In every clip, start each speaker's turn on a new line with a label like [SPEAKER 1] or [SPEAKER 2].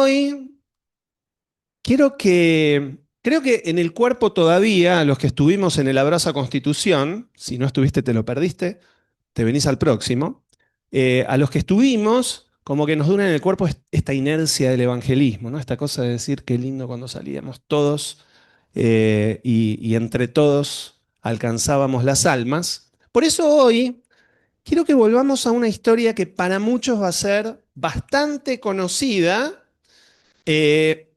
[SPEAKER 1] hoy creo que en el cuerpo todavía, los que estuvimos en el Abrazo a Constitución, si no estuviste te lo perdiste, te venís al próximo, a los que estuvimos, como que nos dura en el cuerpo esta inercia del evangelismo, ¿no? Esta cosa de decir qué lindo cuando salíamos todos y entre todos alcanzábamos las almas. Por eso hoy quiero que volvamos a una historia que para muchos va a ser bastante conocida, eh,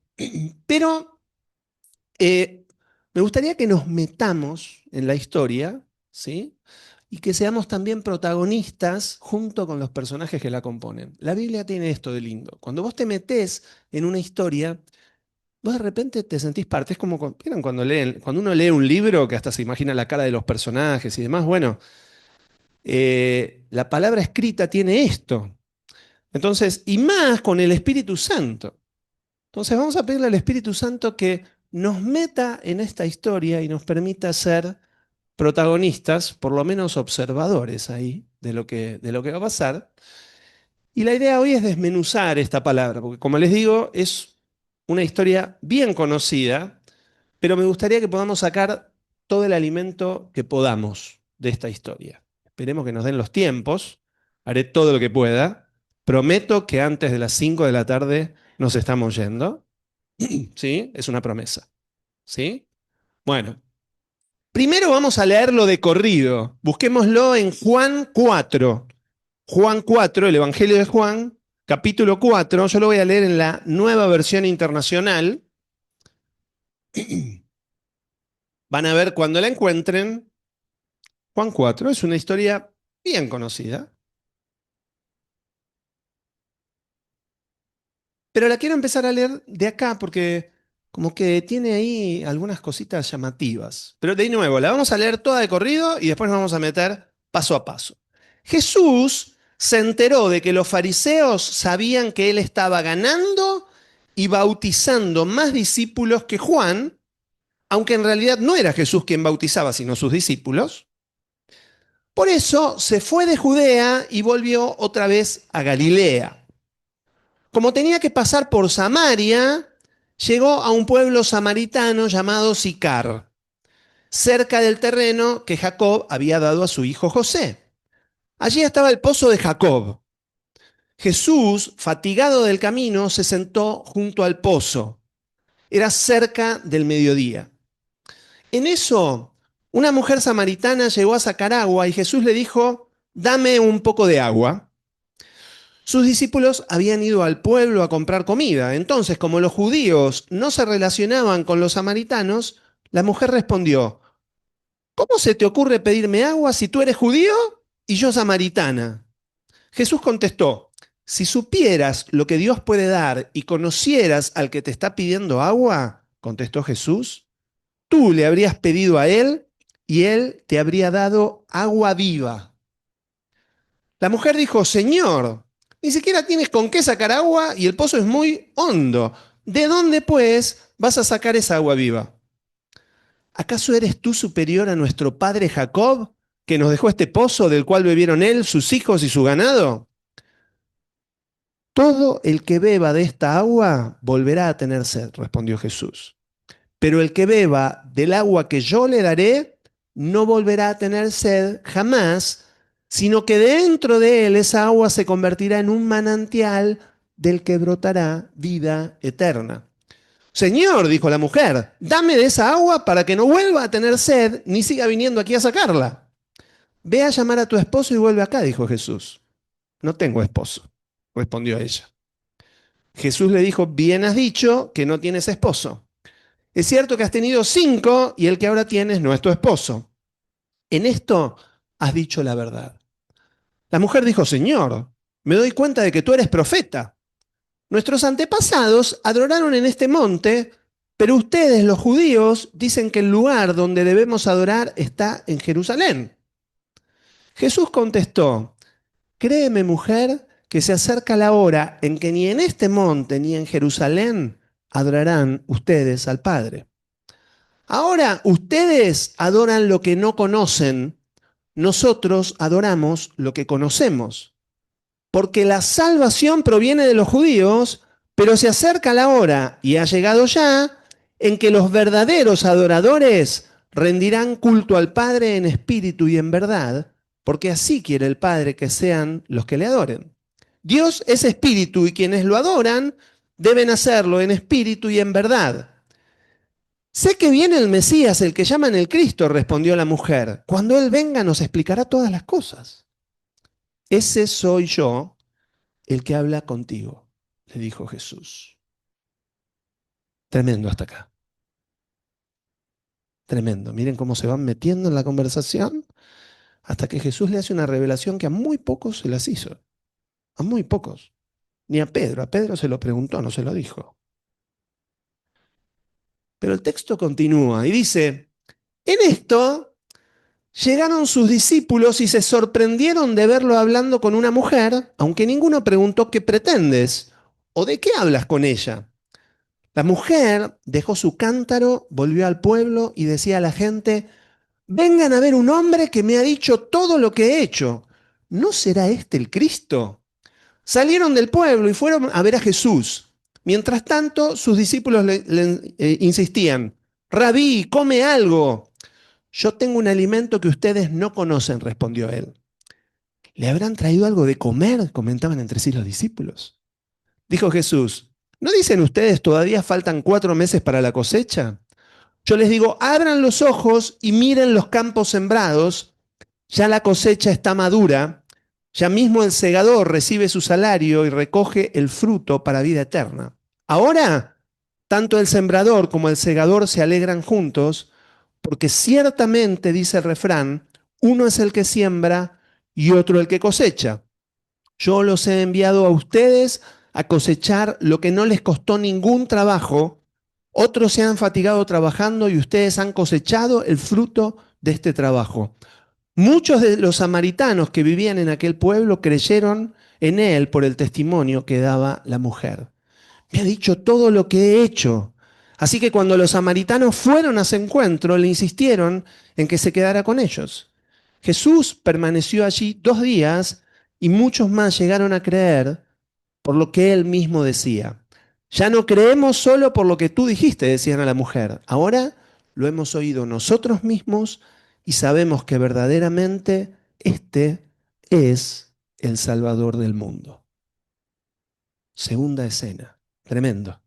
[SPEAKER 1] pero me gustaría que nos metamos en la historia, ¿sí? Y que seamos también protagonistas junto con los personajes que la componen. La Biblia tiene esto de lindo. Cuando vos te metés en una historia, vos de repente te sentís parte. Es como, ¿vieron cuando cuando uno lee un libro que hasta se imagina la cara de los personajes y demás? Bueno, la palabra escrita tiene esto. Entonces, y más con el Espíritu Santo. Entonces vamos a pedirle al Espíritu Santo que nos meta en esta historia y nos permita ser protagonistas, por lo menos observadores ahí de lo que va a pasar. Y la idea hoy es desmenuzar esta palabra, porque como les digo, es una historia bien conocida, pero me gustaría que podamos sacar todo el alimento que podamos de esta historia. Esperemos que nos den los tiempos, haré todo lo que pueda. Prometo que antes de las 5 de la tarde nos estamos yendo. ¿Sí? Es una promesa. ¿Sí? Bueno, primero vamos a leerlo de corrido. Busquémoslo en Juan 4. Juan 4, el Evangelio de Juan, capítulo 4. Yo lo voy a leer en la nueva versión internacional. Van a ver cuando la encuentren. Juan 4 es una historia bien conocida. Pero la quiero empezar a leer de acá porque como que tiene ahí algunas cositas llamativas. Pero de nuevo, la vamos a leer toda de corrido y después nos vamos a meter paso a paso. Jesús se enteró de que los fariseos sabían que él estaba ganando y bautizando más discípulos que Juan, aunque en realidad no era Jesús quien bautizaba, sino sus discípulos. Por eso se fue de Judea y volvió otra vez a Galilea. Como tenía que pasar por Samaria, llegó a un pueblo samaritano llamado Sicar, cerca del terreno que Jacob había dado a su hijo José. Allí estaba el pozo de Jacob. Jesús, fatigado del camino, se sentó junto al pozo. Era cerca del mediodía. En eso, una mujer samaritana llegó a sacar agua y Jesús le dijo, dame un poco de agua. Sus discípulos habían ido al pueblo a comprar comida. Entonces, como los judíos no se relacionaban con los samaritanos, la mujer respondió, ¿cómo se te ocurre pedirme agua si tú eres judío y yo samaritana? Jesús contestó, si supieras lo que Dios puede dar y conocieras al que te está pidiendo agua, contestó Jesús, tú le habrías pedido a él y él te habría dado agua viva. La mujer dijo, Señor, ni siquiera tienes con qué sacar agua y el pozo es muy hondo. ¿De dónde, pues, vas a sacar esa agua viva? ¿Acaso eres tú superior a nuestro padre Jacob, que nos dejó este pozo del cual bebieron él, sus hijos y su ganado? Todo el que beba de esta agua volverá a tener sed, respondió Jesús. Pero el que beba del agua que yo le daré no volverá a tener sed jamás, sino que dentro de él esa agua se convertirá en un manantial del que brotará vida eterna. Señor, dijo la mujer, dame de esa agua para que no vuelva a tener sed ni siga viniendo aquí a sacarla. Ve a llamar a tu esposo y vuelve acá, dijo Jesús. No tengo esposo, respondió ella. Jesús le dijo, bien has dicho que no tienes esposo. Es cierto que has tenido 5 y el que ahora tienes no es tu esposo. En esto has dicho la verdad. La mujer dijo, Señor, me doy cuenta de que tú eres profeta. Nuestros antepasados adoraron en este monte, pero ustedes, los judíos, dicen que el lugar donde debemos adorar está en Jerusalén. Jesús contestó, créeme, mujer, que se acerca la hora en que ni en este monte ni en Jerusalén adorarán ustedes al Padre. Ahora ustedes adoran lo que no conocen, nosotros adoramos lo que conocemos. Porque la salvación proviene de los judíos, Pero se acerca la hora, y ha llegado ya, en que los verdaderos adoradores rendirán culto al Padre en espíritu y en verdad, porque así quiere el Padre que sean los que le adoren. Dios es espíritu y quienes lo adoran deben hacerlo en espíritu y en verdad. Sé que viene el Mesías, el que llaman el Cristo, respondió la mujer. Cuando Él venga nos explicará todas las cosas. Ese soy yo, el que habla contigo, le dijo Jesús. Tremendo hasta acá. Tremendo. Miren cómo se van metiendo en la conversación hasta que Jesús le hace una revelación que a muy pocos se las hizo. A muy pocos. Ni a Pedro. A Pedro se lo preguntó, no se lo dijo. Pero el texto continúa y dice, en esto llegaron sus discípulos y se sorprendieron de verlo hablando con una mujer, aunque ninguno preguntó qué pretendes o de qué hablas con ella. La mujer dejó su cántaro, volvió al pueblo y decía a la gente, vengan a ver un hombre que me ha dicho todo lo que he hecho. ¿No será este el Cristo? Salieron del pueblo y fueron a ver a Jesús. Mientras tanto, sus discípulos le insistían, Rabí, come algo. Yo tengo un alimento que ustedes no conocen, respondió él. ¿Le habrán traído algo de comer? Comentaban entre sí los discípulos. Dijo Jesús, ¿no dicen ustedes todavía faltan 4 meses para la cosecha? Yo les digo, abran los ojos y miren los campos sembrados, ya la cosecha está madura, ya mismo el segador recibe su salario y recoge el fruto para vida eterna. Ahora, tanto el sembrador como el segador se alegran juntos, porque ciertamente, dice el refrán, uno es el que siembra y otro el que cosecha. Yo los he enviado a ustedes a cosechar lo que no les costó ningún trabajo. Otros se han fatigado trabajando y ustedes han cosechado el fruto de este trabajo. Muchos de los samaritanos que vivían en aquel pueblo creyeron en él por el testimonio que daba la mujer. Me ha dicho todo lo que he hecho. Así que cuando los samaritanos fueron a ese encuentro, le insistieron en que se quedara con ellos. Jesús permaneció allí 2 días y muchos más llegaron a creer por lo que él mismo decía. Ya no creemos solo por lo que tú dijiste, decían a la mujer. Ahora lo hemos oído nosotros mismos y sabemos que verdaderamente este es el Salvador del mundo. Segunda escena. Tremendo.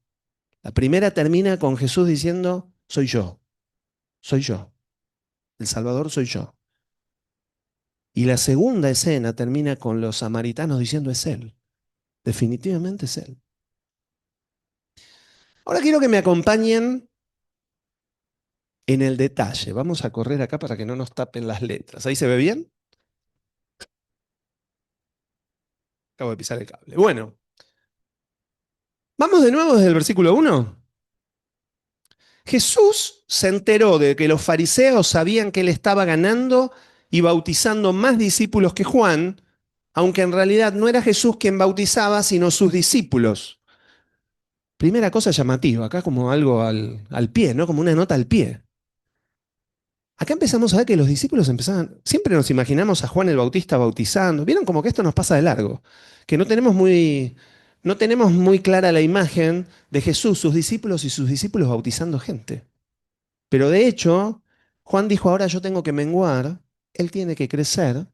[SPEAKER 1] La primera termina con Jesús diciendo, soy yo, soy yo. El Salvador soy yo. Y la segunda escena termina con los samaritanos diciendo, es Él. Definitivamente es Él. Ahora quiero que me acompañen en el detalle. Vamos a correr acá para que no nos tapen las letras. ¿Ahí se ve bien? Acabo de pisar el cable. Bueno, vamos de nuevo desde el versículo 1. Jesús se enteró de que los fariseos sabían que él estaba ganando y bautizando más discípulos que Juan, aunque en realidad no era Jesús quien bautizaba, sino sus discípulos. Primera cosa llamativa, acá como algo al pie, ¿no? Como una nota al pie. Acá empezamos a ver que los discípulos empezaban, siempre nos imaginamos a Juan el Bautista bautizando. ¿Vieron como que esto nos pasa de largo? Que no tenemos muy clara la imagen de Jesús, sus discípulos y sus discípulos bautizando gente. Pero de hecho, Juan dijo, ahora yo tengo que menguar, él tiene que crecer.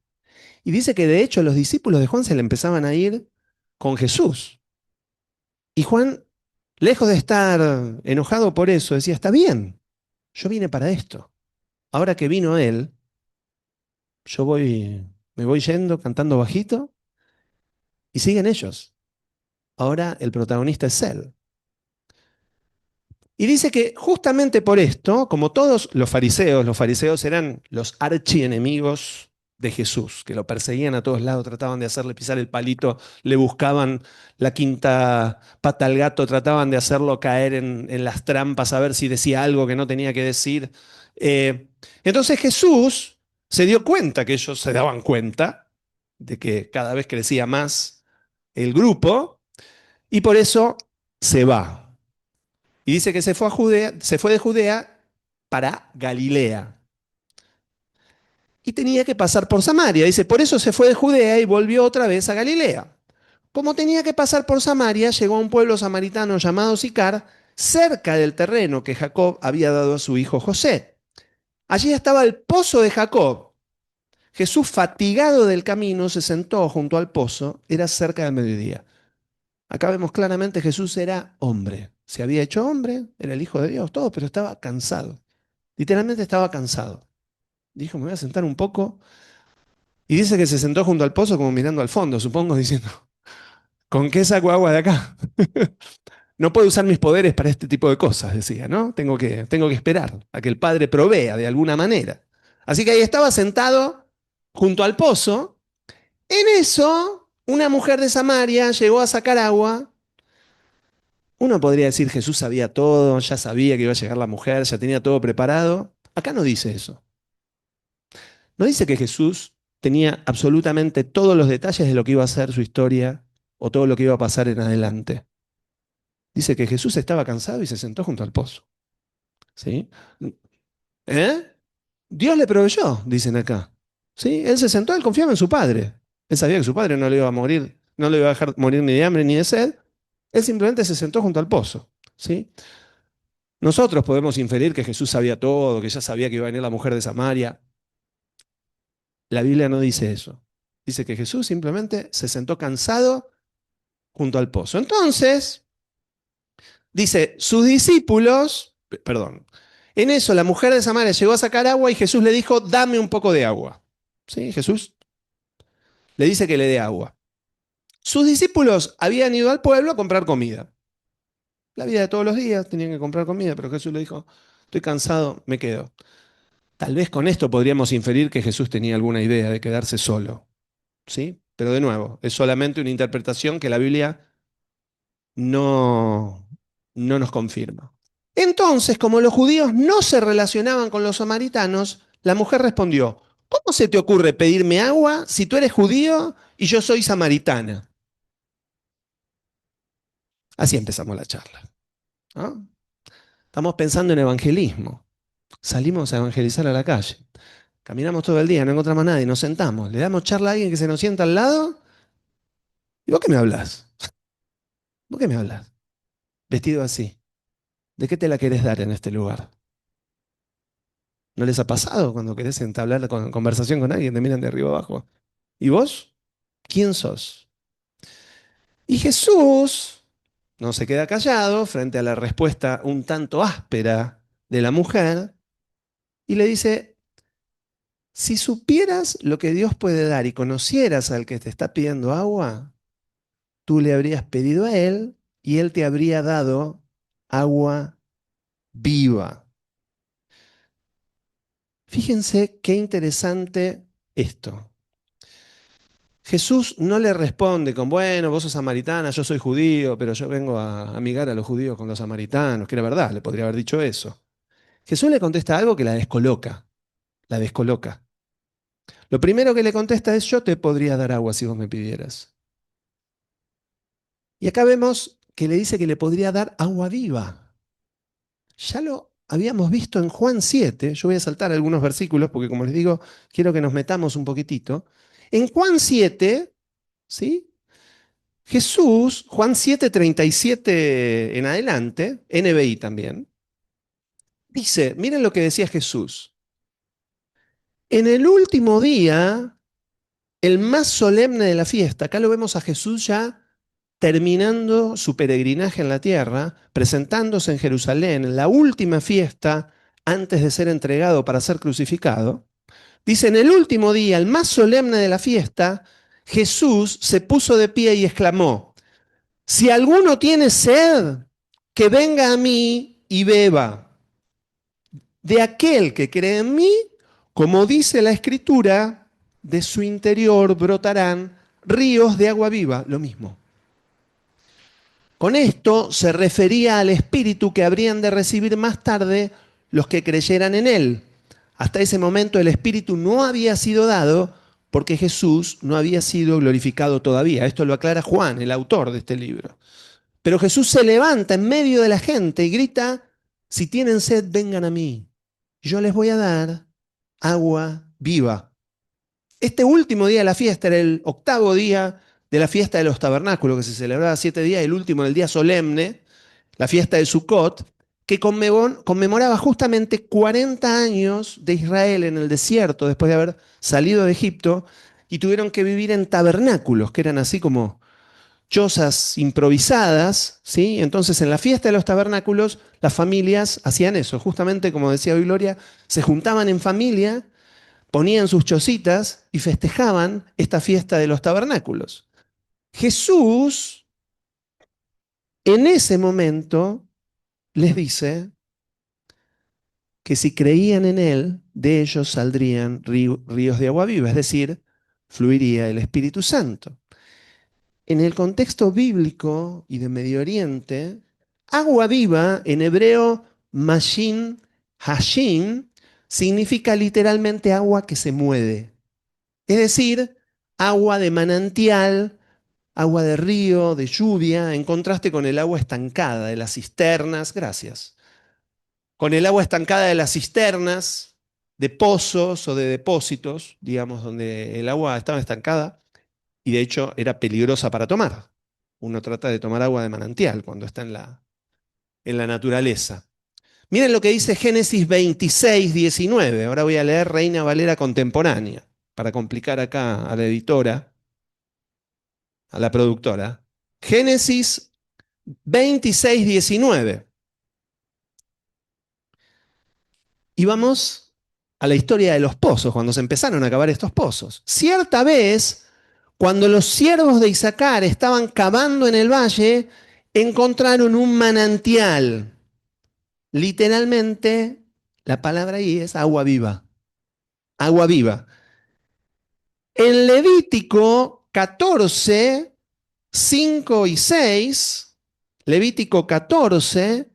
[SPEAKER 1] Y dice que de hecho los discípulos de Juan se le empezaban a ir con Jesús. Y Juan, lejos de estar enojado por eso, decía, está bien, yo vine para esto. Ahora que vino él, me voy yendo cantando bajito y siguen ellos. Ahora el protagonista es él. Y dice que justamente por esto, como todos los fariseos eran los archienemigos de Jesús, que lo perseguían a todos lados, trataban de hacerle pisar el palito, le buscaban la quinta pata al gato, trataban de hacerlo caer en las trampas, a ver si decía algo que no tenía que decir. Entonces Jesús se dio cuenta que ellos se daban cuenta de que cada vez crecía más el grupo y por eso se va. Y dice que se fue de Judea para Galilea. Y tenía que pasar por Samaria. Dice, por eso se fue de Judea y volvió otra vez a Galilea. Como tenía que pasar por Samaria, llegó a un pueblo samaritano llamado Sicar, cerca del terreno que Jacob había dado a su hijo José. Allí estaba el pozo de Jacob. Jesús, fatigado del camino, se sentó junto al pozo. Era cerca del mediodía. Acá vemos claramente Jesús era hombre. Se había hecho hombre, era el Hijo de Dios, todo, pero estaba cansado. Literalmente estaba cansado. Dijo, me voy a sentar un poco. Y dice que se sentó junto al pozo como mirando al fondo, supongo, diciendo, ¿con qué saco agua de acá? No puedo usar mis poderes para este tipo de cosas, decía, ¿no? Tengo que esperar a que el Padre provea de alguna manera. Así que ahí estaba sentado junto al pozo. En eso, una mujer de Samaria llegó a sacar agua. Uno podría decir Jesús sabía todo, ya sabía que iba a llegar la mujer, ya tenía todo preparado. Acá no dice eso. No dice que Jesús tenía absolutamente todos los detalles de lo que iba a ser su historia o todo lo que iba a pasar en adelante. Dice que Jesús estaba cansado y se sentó junto al pozo. ¿Sí? ¿Eh? Dios le proveyó, dicen acá. ¿Sí? Él se sentó, él confiaba en su padre. Él sabía que su padre no le iba a morir, no le iba a dejar morir ni de hambre ni de sed. Él simplemente se sentó junto al pozo. ¿Sí? Nosotros podemos inferir que Jesús sabía todo, que ya sabía que iba a venir la mujer de Samaria. La Biblia no dice eso. Dice que Jesús simplemente se sentó cansado junto al pozo. Entonces, dice, sus discípulos, perdón, en eso la mujer de Samaria llegó a sacar agua y Jesús le dijo, dame un poco de agua. ¿Sí? Jesús le dice que le dé agua. Sus discípulos habían ido al pueblo a comprar comida. La vida de todos los días tenían que comprar comida, pero Jesús le dijo, estoy cansado, me quedo. Tal vez con esto podríamos inferir que Jesús tenía alguna idea de quedarse solo. ¿Sí? Pero de nuevo, es solamente una interpretación que la Biblia no, no nos confirma. Entonces, como los judíos no se relacionaban con los samaritanos, la mujer respondió, ¿cómo se te ocurre pedirme agua si tú eres judío y yo soy samaritana? Así empezamos la charla, ¿no? Estamos pensando en evangelismo. Salimos a evangelizar a la calle. Caminamos todo el día, no encontramos a nadie, nos sentamos, le damos charla a alguien que se nos sienta al lado. ¿Y vos qué me hablas? ¿Vos qué me hablas? Vestido así. ¿De qué te la querés dar en este lugar? ¿No les ha pasado cuando querés entablar conversación con alguien, te miran de arriba abajo? ¿Y vos? ¿Quién sos? Y Jesús no se queda callado frente a la respuesta un tanto áspera de la mujer y le dice, si supieras lo que Dios puede dar y conocieras al que te está pidiendo agua, tú le habrías pedido a él y él te habría dado agua viva. Fíjense qué interesante esto. Jesús no le responde con, bueno, vos sos samaritana, yo soy judío, pero yo vengo a amigar a los judíos con los samaritanos, que era verdad, le podría haber dicho eso. Jesús le contesta algo que la descoloca, la descoloca. Lo primero que le contesta es, yo te podría dar agua si vos me pidieras. Y acá vemos que le dice que le podría dar agua viva. Ya lo habíamos visto en Juan 7, yo voy a saltar algunos versículos porque como les digo, quiero que nos metamos un poquitito. En Juan 7, ¿sí? Jesús, Juan 7:37 en adelante, NBI también, dice, miren lo que decía Jesús. En el último día, el más solemne de la fiesta, acá lo vemos a Jesús ya terminando su peregrinaje en la tierra, presentándose en Jerusalén, en la última fiesta antes de ser entregado para ser crucificado. Dice, en el último día, el más solemne de la fiesta, Jesús se puso de pie y exclamó, si alguno tiene sed, que venga a mí y beba. De aquel que cree en mí, como dice la Escritura, de su interior brotarán ríos de agua viva. Lo mismo. Con esto se refería al Espíritu que habrían de recibir más tarde los que creyeran en Él. Hasta ese momento el Espíritu no había sido dado porque Jesús no había sido glorificado todavía. Esto lo aclara Juan, el autor de este libro. Pero Jesús se levanta en medio de la gente y grita, si tienen sed, vengan a mí. Yo les voy a dar agua viva. Este último día de la fiesta era el octavo día de la fiesta de los tabernáculos, que se celebraba 7 días, el último en el día solemne, la fiesta de Sukkot, que conmemoraba justamente 40 años de Israel en el desierto después de haber salido de Egipto y tuvieron que vivir en tabernáculos, que eran así como chozas improvisadas, ¿sí? Entonces en la fiesta de los tabernáculos las familias hacían eso, justamente como decía hoy Gloria, se juntaban en familia, ponían sus chocitas y festejaban esta fiesta de los tabernáculos. Jesús en ese momento les dice que si creían en Él, de ellos saldrían ríos de agua viva, es decir, fluiría el Espíritu Santo. En el contexto bíblico y de Medio Oriente, agua viva, en hebreo, mashin, hashin, significa literalmente agua que se mueve. Es decir, agua de manantial, agua de río, de lluvia, en contraste con el agua estancada de las cisternas, gracias, con el agua estancada de las cisternas, de pozos o de depósitos, digamos, donde el agua estaba estancada y de hecho era peligrosa para tomar. Uno trata de tomar agua de manantial cuando está en la naturaleza. Miren lo que dice Génesis 26, 19. Ahora voy a leer Reina Valera contemporánea, para complicar acá a la editora, a la productora. Génesis 26, 19. Y vamos a la historia de los pozos, cuando se empezaron a cavar estos pozos. Cierta vez, cuando los siervos de Isaacar estaban cavando en el valle, encontraron un manantial. Literalmente, la palabra ahí es agua viva. Agua viva. En Levítico 14, 5 y 6, Levítico 14,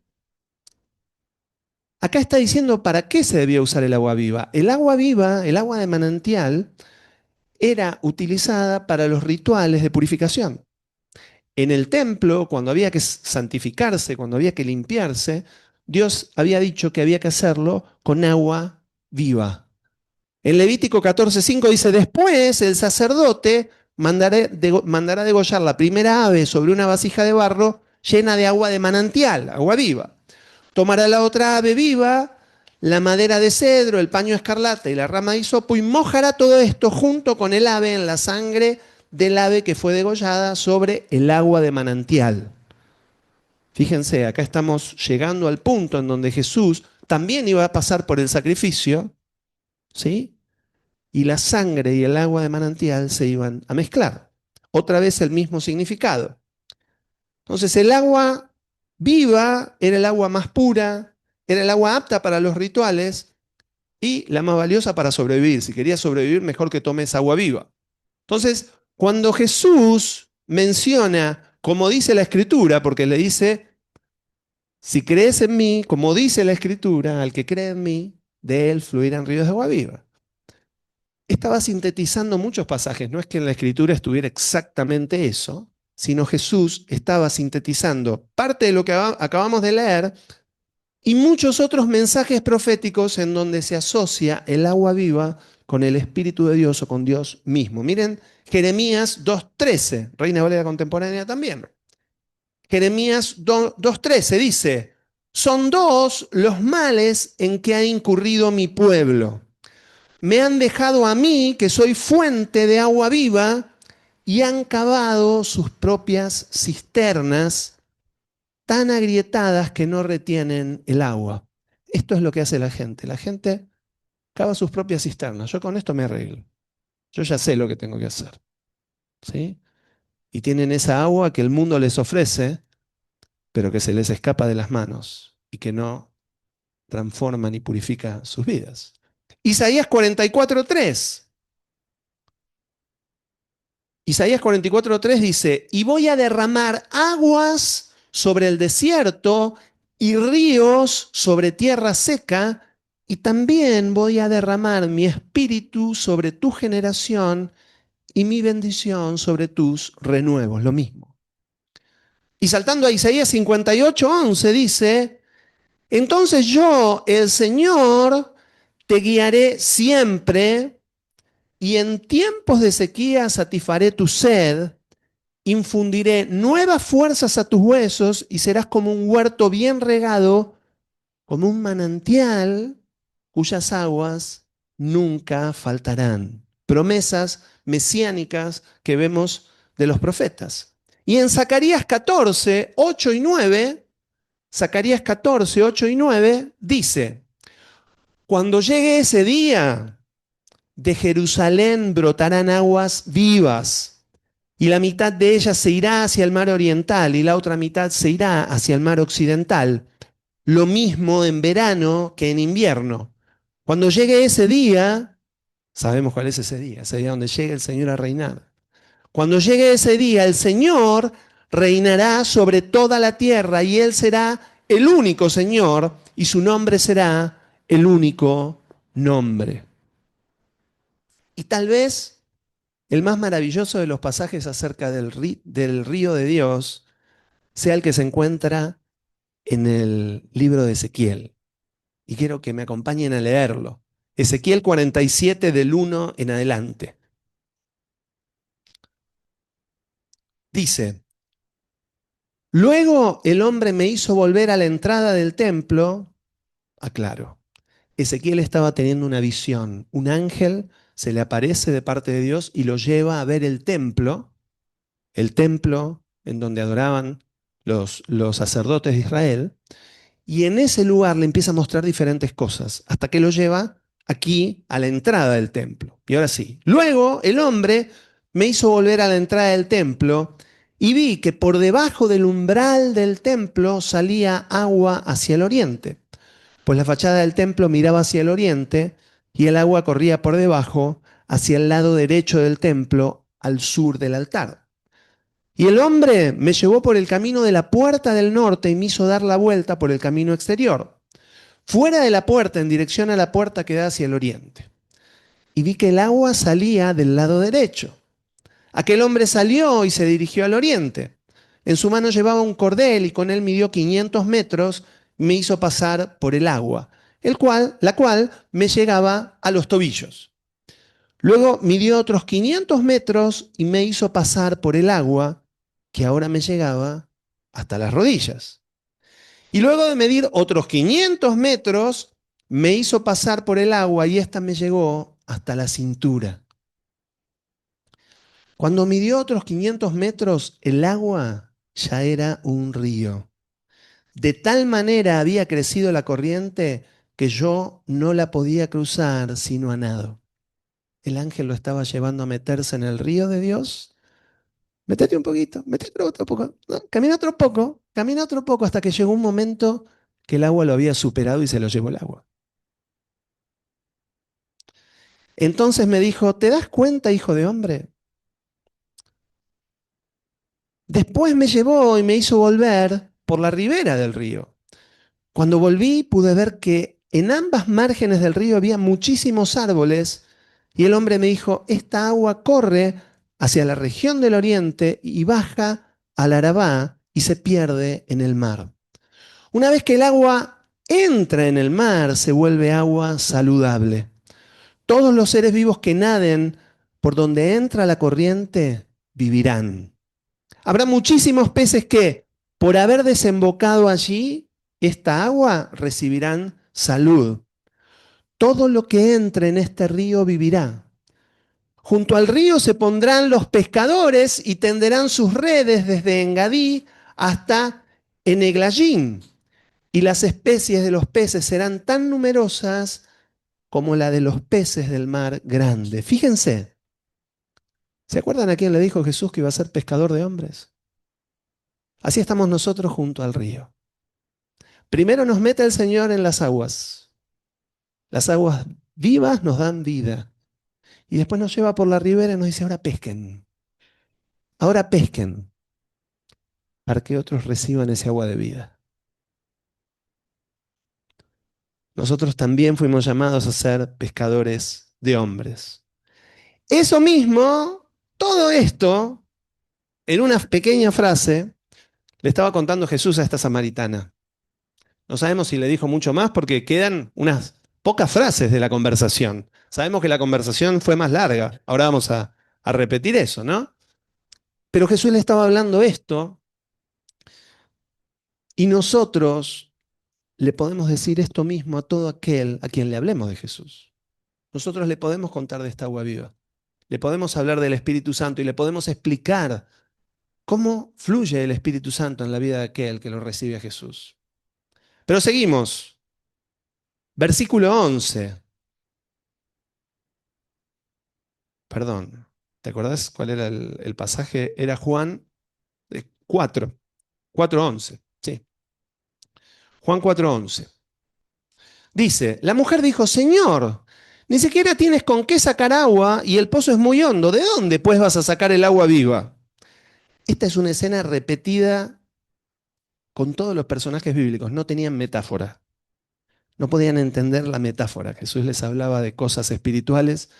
[SPEAKER 1] acá está diciendo para qué se debía usar el agua viva. El agua viva, el agua de manantial, era utilizada para los rituales de purificación. En el templo, cuando había que santificarse, cuando había que limpiarse, Dios había dicho que había que hacerlo con agua viva. En Levítico 14:5 dice, después el sacerdote mandará degollar la primera ave sobre una vasija de barro llena de agua de manantial, agua viva. Tomará la otra ave viva, la madera de cedro, el paño escarlata y la rama de hisopo y mojará todo esto junto con el ave en la sangre del ave que fue degollada sobre el agua de manantial. Fíjense, acá estamos llegando al punto en donde Jesús también iba a pasar por el sacrificio, ¿sí? Y la sangre y el agua de manantial se iban a mezclar. Otra vez el mismo significado. Entonces el agua viva era el agua más pura, era el agua apta para los rituales y la más valiosa para sobrevivir. Si querías sobrevivir, mejor que tomes agua viva. Entonces, cuando Jesús menciona, como dice la Escritura, porque le dice, si crees en mí, como dice la Escritura, al que cree en mí, de él fluirán ríos de agua viva. Estaba sintetizando muchos pasajes, no es que en la Escritura estuviera exactamente eso, sino Jesús estaba sintetizando parte de lo que acabamos de leer y muchos otros mensajes proféticos en donde se asocia el agua viva con el Espíritu de Dios o con Dios mismo. Miren Jeremías 2:13, Reina Valera contemporánea también. Jeremías 2:13 dice, son dos los males en que ha incurrido mi pueblo. Me han dejado a mí, que soy fuente de agua viva, y han cavado sus propias cisternas tan agrietadas que no retienen el agua. Esto es lo que hace la gente. La gente cava sus propias cisternas. Yo con esto me arreglo. Yo ya sé lo que tengo que hacer. ¿Sí? Y tienen esa agua que el mundo les ofrece, pero que se les escapa de las manos y que no transforma ni purifica sus vidas. Isaías 44:3. Isaías 44:3 dice, y voy a derramar aguas sobre el desierto y ríos sobre tierra seca, y también voy a derramar mi espíritu sobre tu generación y mi bendición sobre tus renuevos, lo mismo. Y saltando a Isaías 58:11 dice, entonces yo, el Señor, te guiaré siempre y en tiempos de sequía satisfaré tu sed Infundiré nuevas fuerzas a tus huesos y serás como un huerto bien regado, como un manantial cuyas aguas nunca faltarán. Promesas mesiánicas que vemos de los profetas. Y en Zacarías 14, 8 y 9, Zacarías 14, 8 y 9 dice, cuando llegue ese día, de Jerusalén brotarán aguas vivas, y la mitad de ellas se irá hacia el mar oriental y la otra mitad se irá hacia el mar occidental. Lo mismo en verano que en invierno. Cuando llegue ese día, sabemos cuál es ese día donde llegue el Señor a reinar. Cuando llegue ese día, el Señor reinará sobre toda la tierra y Él será el único Señor y su nombre será el único nombre. Y tal vez el más maravilloso de los pasajes acerca del río de Dios sea el que se encuentra en el libro de Ezequiel. Y quiero que me acompañen a leerlo. Ezequiel 47 del 1 en adelante. Dice, luego el hombre me hizo volver a la entrada del templo. Aclaro, Ezequiel estaba teniendo una visión. Un ángel se le aparece de parte de Dios y lo lleva a ver el templo en donde adoraban los sacerdotes de Israel. Y en ese lugar le empieza a mostrar diferentes cosas, hasta que lo lleva aquí a la entrada del templo. Y ahora sí, luego el hombre me hizo volver a la entrada del templo y vi que por debajo del umbral del templo salía agua hacia el oriente, pues la fachada del templo miraba hacia el oriente y el agua corría por debajo hacia el lado derecho del templo al sur del altar. Y el hombre me llevó por el camino de la puerta del norte y me hizo dar la vuelta por el camino exterior, fuera de la puerta, en dirección a la puerta que da hacia el oriente. Y vi que el agua salía del lado derecho. Aquel hombre salió y se dirigió al oriente. En su mano llevaba un cordel y con él midió 500 metros y me hizo pasar por el agua, la cual me llegaba a los tobillos. Luego midió otros 500 metros y me hizo pasar por el agua, que ahora me llegaba hasta las rodillas. Y luego de medir otros 500 metros, me hizo pasar por el agua y esta me llegó hasta la cintura. Cuando midió otros 500 metros, el agua ya era un río. De tal manera había crecido la corriente que yo no la podía cruzar sino a nado. El ángel lo estaba llevando a meterse en el río de Dios. Métete un poquito, métete otro poco, no, camina otro poco hasta que llegó un momento que el agua lo había superado y se lo llevó el agua. Entonces me dijo, ¿te das cuenta, hijo de hombre? Después me llevó y me hizo volver por la ribera del río. Cuando volví pude ver que en ambas márgenes del río había muchísimos árboles y el hombre me dijo, esta agua corre hacia la región del oriente y baja al Arabá y se pierde en el mar. Una vez que el agua entra en el mar, se vuelve agua saludable. Todos los seres vivos que naden por donde entra la corriente vivirán. Habrá muchísimos peces que, por haber desembocado allí, esta agua recibirán salud. Todo lo que entre en este río vivirá. Junto al río se pondrán los pescadores y tenderán sus redes desde Engadí hasta Eneglayín. Y las especies de los peces serán tan numerosas como la de los peces del mar grande. Fíjense, ¿se acuerdan a quién le dijo Jesús que iba a ser pescador de hombres? Así estamos nosotros junto al río. Primero nos mete el Señor en las aguas. Las aguas vivas nos dan vida. Y después nos lleva por la ribera y nos dice, ahora pesquen. Ahora pesquen para que otros reciban ese agua de vida. Nosotros también fuimos llamados a ser pescadores de hombres. Eso mismo, todo esto, en una pequeña frase, le estaba contando Jesús a esta samaritana. No sabemos si le dijo mucho más porque quedan unas pocas frases de la conversación. Sabemos que la conversación fue más larga. Ahora vamos a repetir eso, ¿no? Pero Jesús le estaba hablando esto y nosotros le podemos decir esto mismo a todo aquel a quien le hablemos de Jesús. Nosotros le podemos contar de esta agua viva. Le podemos hablar del Espíritu Santo y le podemos explicar cómo fluye el Espíritu Santo en la vida de aquel que lo recibe a Jesús. Pero seguimos. Versículo 11. Perdón. ¿Te acordás cuál era el pasaje? Era Juan 4, 4:11. Sí, Juan 4:11. Dice, la mujer dijo, Señor, ni siquiera tienes con qué sacar agua y el pozo es muy hondo. ¿De dónde pues vas a sacar el agua viva? Esta es una escena repetida con todos los personajes bíblicos. No tenían metáfora. No podían entender la metáfora. Jesús les hablaba de cosas espirituales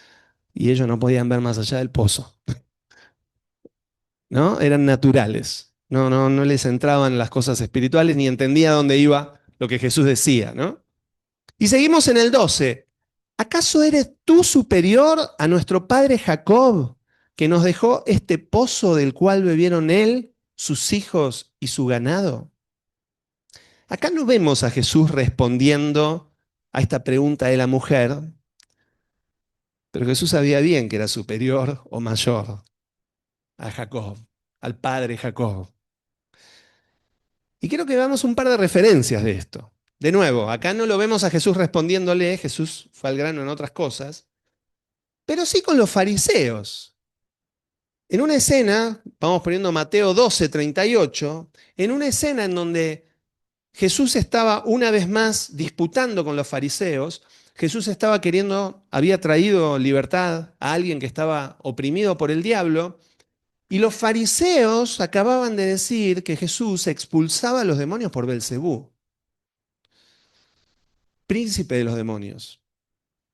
[SPEAKER 1] y ellos no podían ver más allá del pozo. ¿No? Eran naturales. No les entraban las cosas espirituales ni entendía dónde iba lo que Jesús decía, ¿no? Y seguimos en el 12. ¿Acaso eres tú superior a nuestro padre Jacob, que nos dejó este pozo del cual bebieron él, sus hijos y su ganado? Acá no vemos a Jesús respondiendo a esta pregunta de la mujer, pero Jesús sabía bien que era superior o mayor a Jacob, al padre Jacob. Y quiero que veamos un par de referencias de esto. De nuevo, acá no lo vemos a Jesús respondiéndole, Jesús fue al grano en otras cosas, pero sí con los fariseos. En una escena, vamos poniendo Mateo 12:38, en una escena en donde Jesús estaba una vez más disputando con los fariseos, Jesús estaba queriendo, había traído libertad a alguien que estaba oprimido por el diablo, y los fariseos acababan de decir que Jesús expulsaba a los demonios por Belcebú, príncipe de los demonios.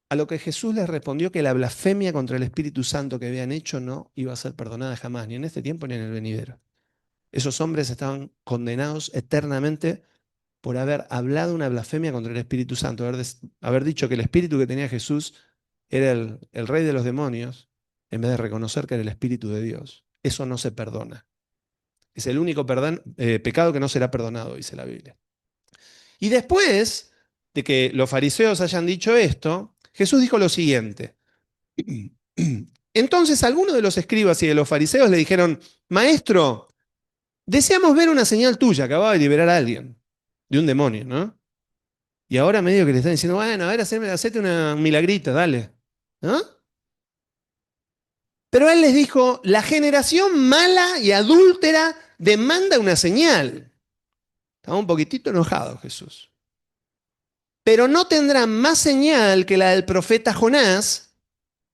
[SPEAKER 1] A lo que Jesús les respondió que la blasfemia contra el Espíritu Santo que habían hecho no iba a ser perdonada jamás, ni en este tiempo ni en el venidero. Esos hombres estaban condenados eternamente por haber hablado una blasfemia contra el Espíritu Santo, haber dicho que el Espíritu que tenía Jesús era el rey de los demonios, en vez de reconocer que era el Espíritu de Dios. Eso no se perdona. Es el único pecado que no será perdonado, dice la Biblia. Y después de que los fariseos hayan dicho esto, Jesús dijo lo siguiente. Entonces algunos de los escribas y de los fariseos le dijeron, Maestro, deseamos ver una señal tuya, acababa de liberar a alguien, de un demonio, ¿no? Y ahora medio que le están diciendo, bueno, a ver, hacete una milagrita, dale, ¿no? Pero él les dijo, la generación mala y adúltera demanda una señal. Estaba un poquitito enojado Jesús. Pero no tendrán más señal que la del profeta Jonás,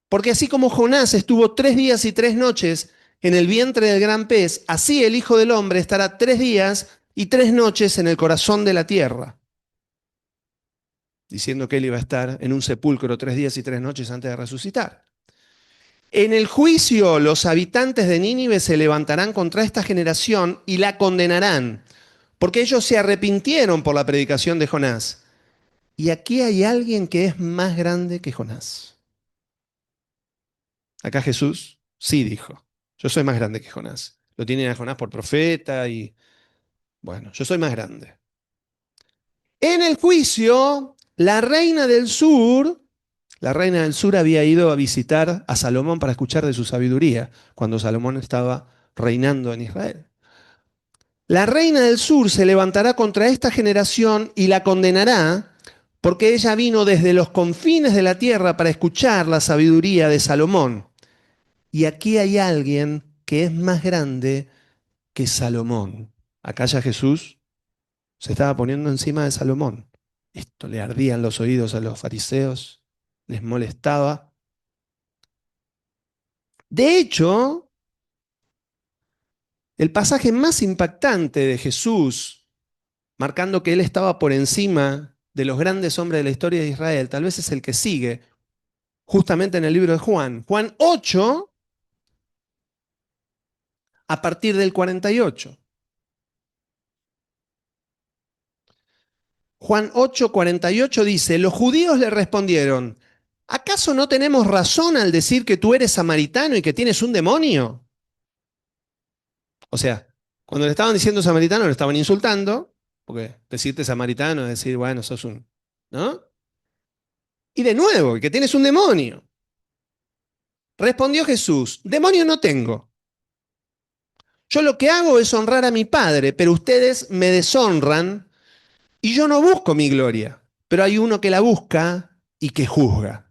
[SPEAKER 1] porque así como Jonás estuvo 3 días y 3 noches en el vientre del gran pez, así el Hijo del Hombre estará 3 días y 3 noches en el corazón de la tierra. Diciendo que él iba a estar en un sepulcro 3 días y 3 noches antes de resucitar. En el juicio los habitantes de Nínive se levantarán contra esta generación y la condenarán, porque ellos se arrepintieron por la predicación de Jonás. Y aquí hay alguien que es más grande que Jonás. Acá Jesús sí dijo, yo soy más grande que Jonás. Lo tienen a Jonás por profeta y bueno, yo soy más grande. En el juicio, la reina del sur había ido a visitar a Salomón para escuchar de su sabiduría cuando Salomón estaba reinando en Israel. La reina del sur se levantará contra esta generación y la condenará porque ella vino desde los confines de la tierra para escuchar la sabiduría de Salomón. Y aquí hay alguien que es más grande que Salomón. Acá ya Jesús se estaba poniendo encima de Salomón. Esto le ardía en los oídos a los fariseos, les molestaba. De hecho, el pasaje más impactante de Jesús, marcando que él estaba por encima de los grandes hombres de la historia de Israel, tal vez es el que sigue, justamente en el libro de Juan. Juan 8, a partir del 48. Juan 8:48 dice, los judíos le respondieron, ¿acaso no tenemos razón al decir que tú eres samaritano y que tienes un demonio? O sea, cuando le estaban diciendo samaritano, le estaban insultando, porque decirte samaritano es decir, bueno, sos un... ¿No? Y de nuevo, que tienes un demonio. Respondió Jesús, demonio no tengo. Yo lo que hago es honrar a mi Padre, pero ustedes me deshonran y yo no busco mi gloria, pero hay uno que la busca y que juzga.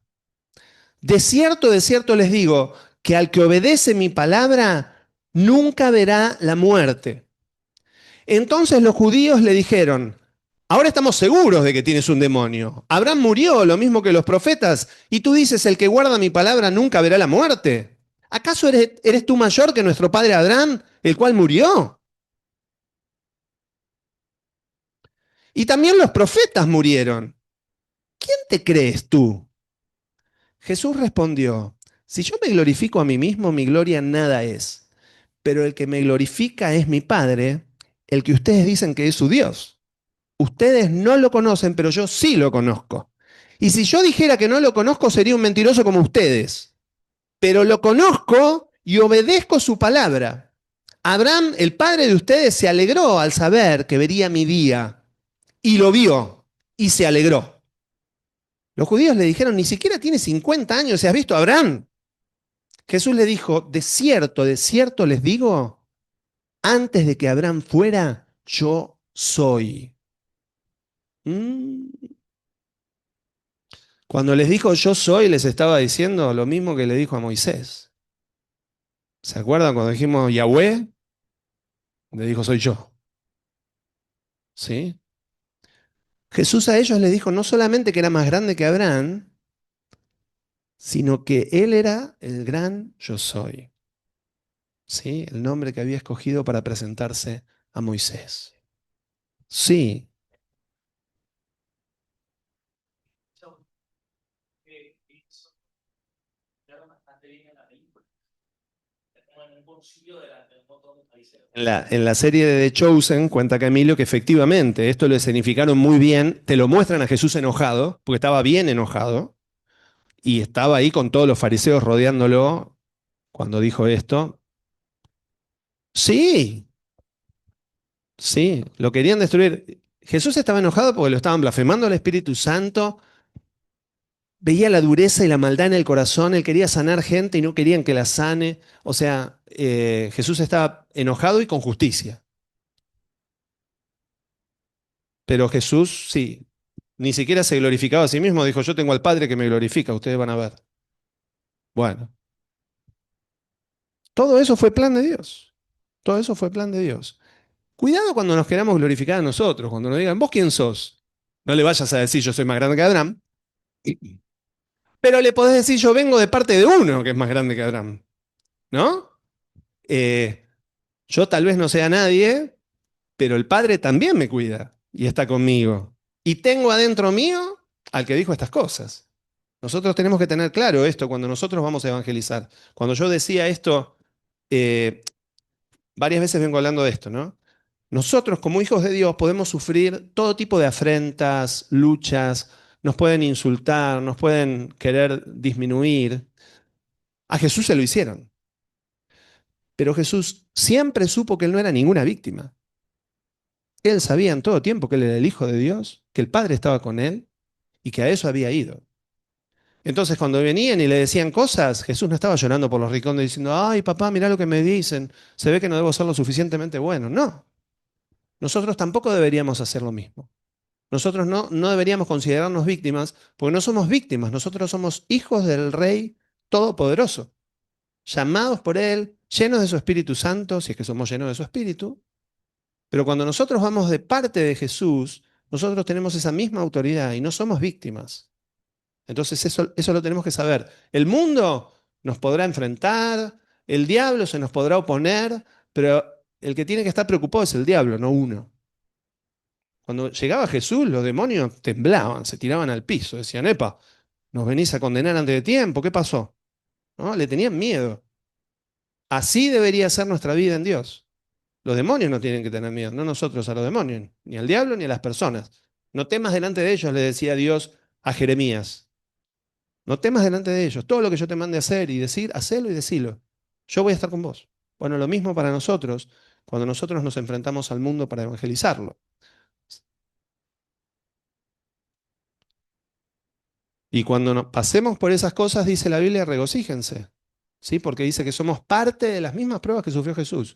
[SPEAKER 1] De cierto les digo, que al que obedece mi palabra, nunca verá la muerte. Entonces los judíos le dijeron, ahora estamos seguros de que tienes un demonio. Abraham murió, lo mismo que los profetas, y tú dices, el que guarda mi palabra nunca verá la muerte. ¿Acaso eres tú mayor que nuestro padre Abraham, el cual murió? Y también los profetas murieron. ¿Quién te crees tú? Jesús respondió, si yo me glorifico a mí mismo, mi gloria nada es. Pero el que me glorifica es mi Padre, el que ustedes dicen que es su Dios. Ustedes no lo conocen, pero yo sí lo conozco. Y si yo dijera que no lo conozco, sería un mentiroso como ustedes. Pero lo conozco y obedezco su palabra. Abraham, el padre de ustedes, se alegró al saber que vería mi día. Y lo vio y se alegró. Los judíos le dijeron, ni siquiera tiene 50 años, ¿y has visto a Abraham? Jesús le dijo, de cierto les digo, antes de que Abraham fuera, yo soy. Mm. Cuando les dijo yo soy, les estaba diciendo lo mismo que le dijo a Moisés. ¿Se acuerdan cuando dijimos Yahweh? Le dijo soy yo. ¿Sí? Jesús a ellos les dijo no solamente que era más grande que Abraham, sino que él era el gran yo soy. ¿Sí? El nombre que había escogido para presentarse a Moisés. Sí. En la serie de The Chosen cuenta Camilo que efectivamente esto lo escenificaron muy bien, te lo muestran a Jesús enojado, porque estaba bien enojado, y estaba ahí con todos los fariseos rodeándolo cuando dijo esto. Sí, sí, lo querían destruir. Jesús estaba enojado porque lo estaban blasfemando al Espíritu Santo, veía la dureza y la maldad en el corazón, él quería sanar gente y no querían que la sane. O sea, Jesús estaba enojado y con justicia. Pero Jesús, sí, ni siquiera se glorificaba a sí mismo, dijo, yo tengo al Padre que me glorifica, ustedes van a ver. Bueno, todo eso fue plan de Dios. Todo eso fue plan de Dios. Cuidado cuando nos queramos glorificar a nosotros, cuando nos digan, ¿vos quién sos? No le vayas a decir yo soy más grande que Abraham, pero le podés decir yo vengo de parte de uno que es más grande que Abraham, ¿no? Eh, yo tal vez no sea nadie, pero el Padre también me cuida y está conmigo. Y tengo adentro mío al que dijo estas cosas. Nosotros tenemos que tener claro esto cuando nosotros vamos a evangelizar. Cuando yo decía esto, eh, varias veces vengo hablando de esto, ¿no? Nosotros como hijos de Dios podemos sufrir todo tipo de afrentas, luchas, nos pueden insultar, nos pueden querer disminuir. A Jesús se lo hicieron, pero Jesús siempre supo que él no era ninguna víctima. Él sabía en todo tiempo que él era el Hijo de Dios, que el Padre estaba con él y que a eso había ido. Entonces, cuando venían y le decían cosas, Jesús no estaba llorando por los rincones diciendo, ay, papá, mirá lo que me dicen, se ve que no debo ser lo suficientemente bueno. No, nosotros tampoco deberíamos hacer lo mismo. Nosotros no deberíamos considerarnos víctimas, porque no somos víctimas, nosotros somos hijos del Rey Todopoderoso, llamados por Él, llenos de su Espíritu Santo, si es que somos llenos de su Espíritu, pero cuando nosotros vamos de parte de Jesús, nosotros tenemos esa misma autoridad y no somos víctimas. Entonces eso lo tenemos que saber. El mundo nos podrá enfrentar, el diablo se nos podrá oponer, pero el que tiene que estar preocupado es el diablo, no uno. Cuando llegaba Jesús, los demonios temblaban, se tiraban al piso, decían, epa, nos venís a condenar antes de tiempo, ¿qué pasó? ¿No? Le tenían miedo. Así debería ser nuestra vida en Dios. Los demonios no tienen que tener miedo, no nosotros a los demonios, ni al diablo ni a las personas. No temas delante de ellos, le decía Dios a Jeremías. No temas delante de ellos. Todo lo que yo te mande hacer y decir, hacelo y decilo. Yo voy a estar con vos. Bueno, lo mismo para nosotros. cuando nosotros nos enfrentamos al mundo para evangelizarlo. Y cuando pasemos por esas cosas, dice la Biblia, regocíjense, ¿sí? Porque dice que somos parte de las mismas pruebas que sufrió Jesús.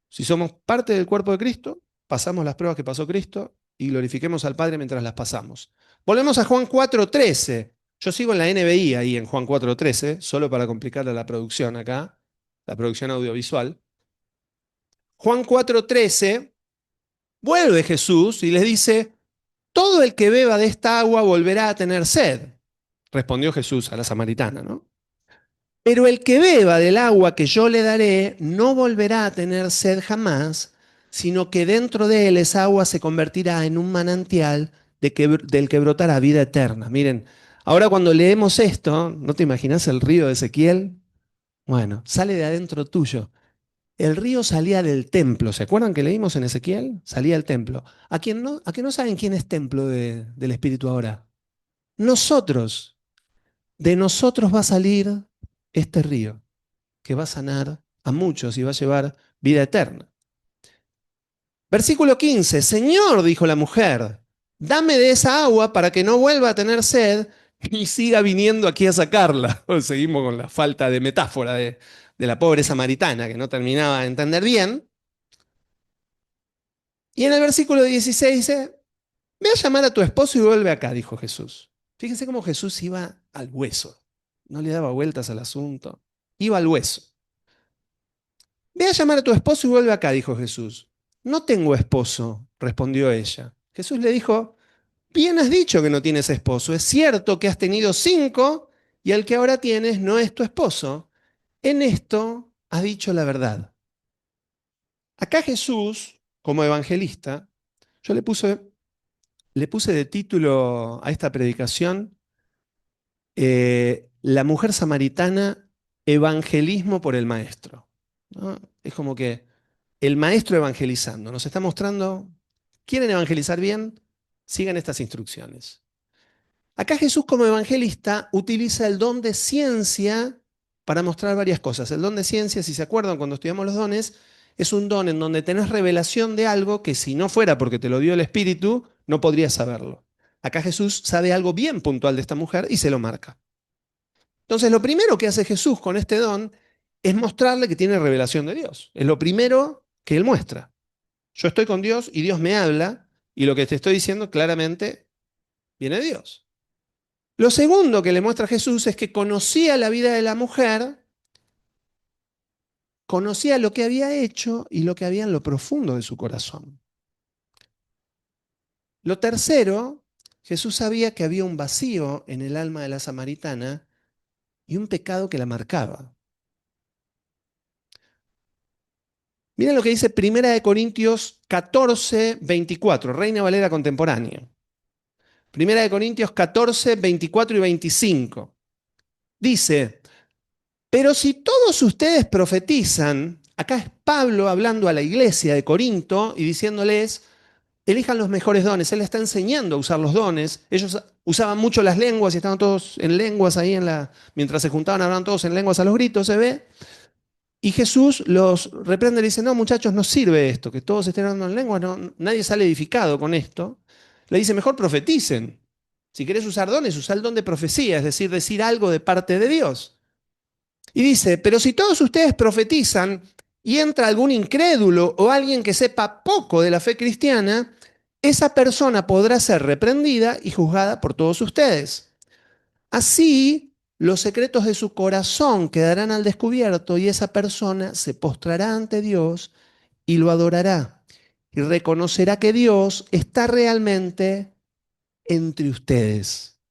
[SPEAKER 1] Si somos parte del cuerpo de Cristo, pasamos las pruebas que pasó Cristo y glorifiquemos al Padre mientras las pasamos. Volvemos a Juan 4:13. Yo sigo en la NBI ahí en Juan 4:13, solo para complicarle la producción acá, la producción audiovisual. Juan 4:13, vuelve Jesús y les dice, todo el que beba de esta agua volverá a tener sed. Respondió Jesús a la samaritana, ¿no? Pero el que beba del agua que yo le daré no volverá a tener sed jamás, sino que dentro de él esa agua se convertirá en un manantial del que brotará vida eterna. Miren, ahora cuando leemos esto, ¿no te imaginas el río de Ezequiel? Bueno, sale de adentro tuyo. El río salía del templo. ¿Se acuerdan que leímos en Ezequiel? Salía del templo. ¿A quién no saben quién es templo del Espíritu ahora? Nosotros. De nosotros va a salir este río, que va a sanar a muchos y va a llevar vida eterna. Versículo 15, Señor, dijo la mujer, dame de esa agua para que no vuelva a tener sed y siga viniendo aquí a sacarla. Seguimos con la falta de metáfora de la pobre samaritana que no terminaba de entender bien. Y en el versículo 16 dice, ve a llamar a tu esposo y vuelve acá, dijo Jesús. Fíjense cómo Jesús iba al hueso, no le daba vueltas al asunto, iba al hueso. Ve a llamar a tu esposo y vuelve acá, dijo Jesús. No tengo esposo, respondió ella. Jesús le dijo, bien has dicho que no tienes esposo. Es cierto que has tenido 5 y el que ahora tienes no es tu esposo. En esto has dicho la verdad. Acá Jesús, como evangelista, yo le puse de título a esta predicación, La mujer samaritana, evangelismo por el maestro. ¿No? Es como que el maestro evangelizando nos está mostrando, ¿quieren evangelizar bien? Sigan estas instrucciones. Acá Jesús como evangelista utiliza el don de ciencia para mostrar varias cosas. El don de ciencia, si se acuerdan cuando estudiamos los dones, es un don en donde tenés revelación de algo que si no fuera porque te lo dio el Espíritu, no podrías saberlo. Acá Jesús sabe algo bien puntual de esta mujer y se lo marca. Entonces, lo primero que hace Jesús con este don es mostrarle que tiene revelación de Dios. Es lo primero que él muestra. Yo estoy con Dios y Dios me habla y lo que te estoy diciendo claramente viene de Dios. Lo segundo que le muestra Jesús es que conocía la vida de la mujer, conocía lo que había hecho y lo que había en lo profundo de su corazón. Lo tercero, Jesús sabía que había un vacío en el alma de la samaritana y un pecado que la marcaba. Miren lo que dice 1 Corintios 14, 24, Reina Valera contemporánea. 1 Corintios 14, 24 y 25. Dice, pero si todos ustedes profetizan, acá es Pablo hablando a la iglesia de Corinto y diciéndoles, elijan los mejores dones. Él está enseñando a usar los dones. Ellos usaban mucho las lenguas y estaban todos en lenguas ahí mientras se juntaban, hablaban todos en lenguas a los gritos, se ve. Y Jesús los reprende y dice, no muchachos, no sirve esto, que todos estén hablando en lenguas, no, nadie sale edificado con esto. Le dice, mejor profeticen. Si querés usar dones, usa el don de profecía, es decir algo de parte de Dios. Y dice, pero si todos ustedes profetizan y entra algún incrédulo o alguien que sepa poco de la fe cristiana, esa persona podrá ser reprendida y juzgada por todos ustedes. Así, los secretos de su corazón quedarán al descubierto y esa persona se postrará ante Dios y lo adorará y reconocerá que Dios está realmente entre ustedes.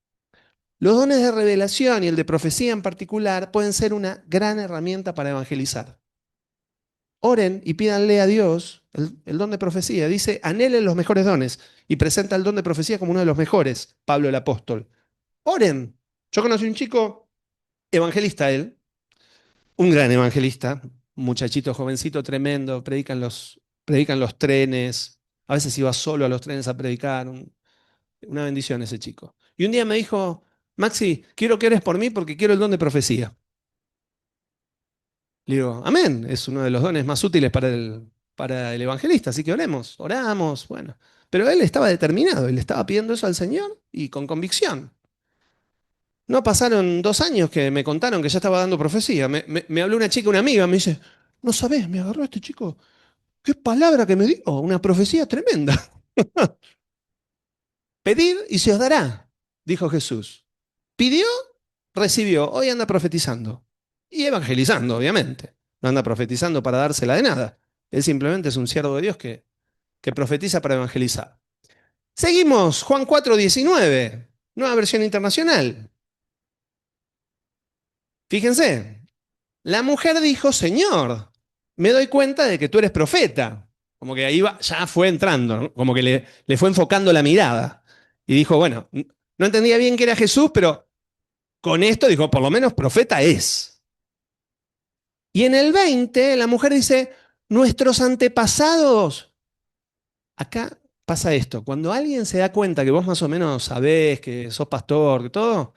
[SPEAKER 1] Los dones de revelación y el de profecía en particular pueden ser una gran herramienta para evangelizar. Oren y pídanle a Dios el don de profecía. Dice, anhelen los mejores dones y presenta el don de profecía como uno de los mejores, Pablo el apóstol. Oren. Yo conocí un chico evangelista, él, un gran evangelista, un muchachito jovencito tremendo, predican los trenes, a veces iba solo a los trenes a predicar, una bendición ese chico. Y un día me dijo, Maxi, quiero que ores por mí porque quiero el don de profecía. Le digo, amén, es uno de los dones más útiles para para el evangelista, así que oremos, oramos, bueno. Pero él estaba determinado y le estaba pidiendo eso al Señor y con convicción. No pasaron 2 años que me contaron que ya estaba dando profecía. Me habló una chica, una amiga, me dice, no sabés, me agarró este chico. ¿Qué palabra que me dio? Una profecía tremenda. Pedid y se os dará, dijo Jesús. Pidió, recibió. Hoy anda profetizando. Y evangelizando, obviamente. No anda profetizando para dársela de nada. Él simplemente es un siervo de Dios que profetiza para evangelizar. Seguimos, Juan 4:19, nueva versión internacional. Fíjense, la mujer dijo, Señor, me doy cuenta de que tú eres profeta. Como que ahí ya fue entrando, ¿no? Como que le fue enfocando la mirada. Y dijo, bueno, no entendía bien que era Jesús, pero con esto dijo, por lo menos profeta es. Y en el 20, la mujer dice, nuestros antepasados. Acá pasa esto, cuando alguien se da cuenta que vos más o menos sabés, que sos pastor, que todo,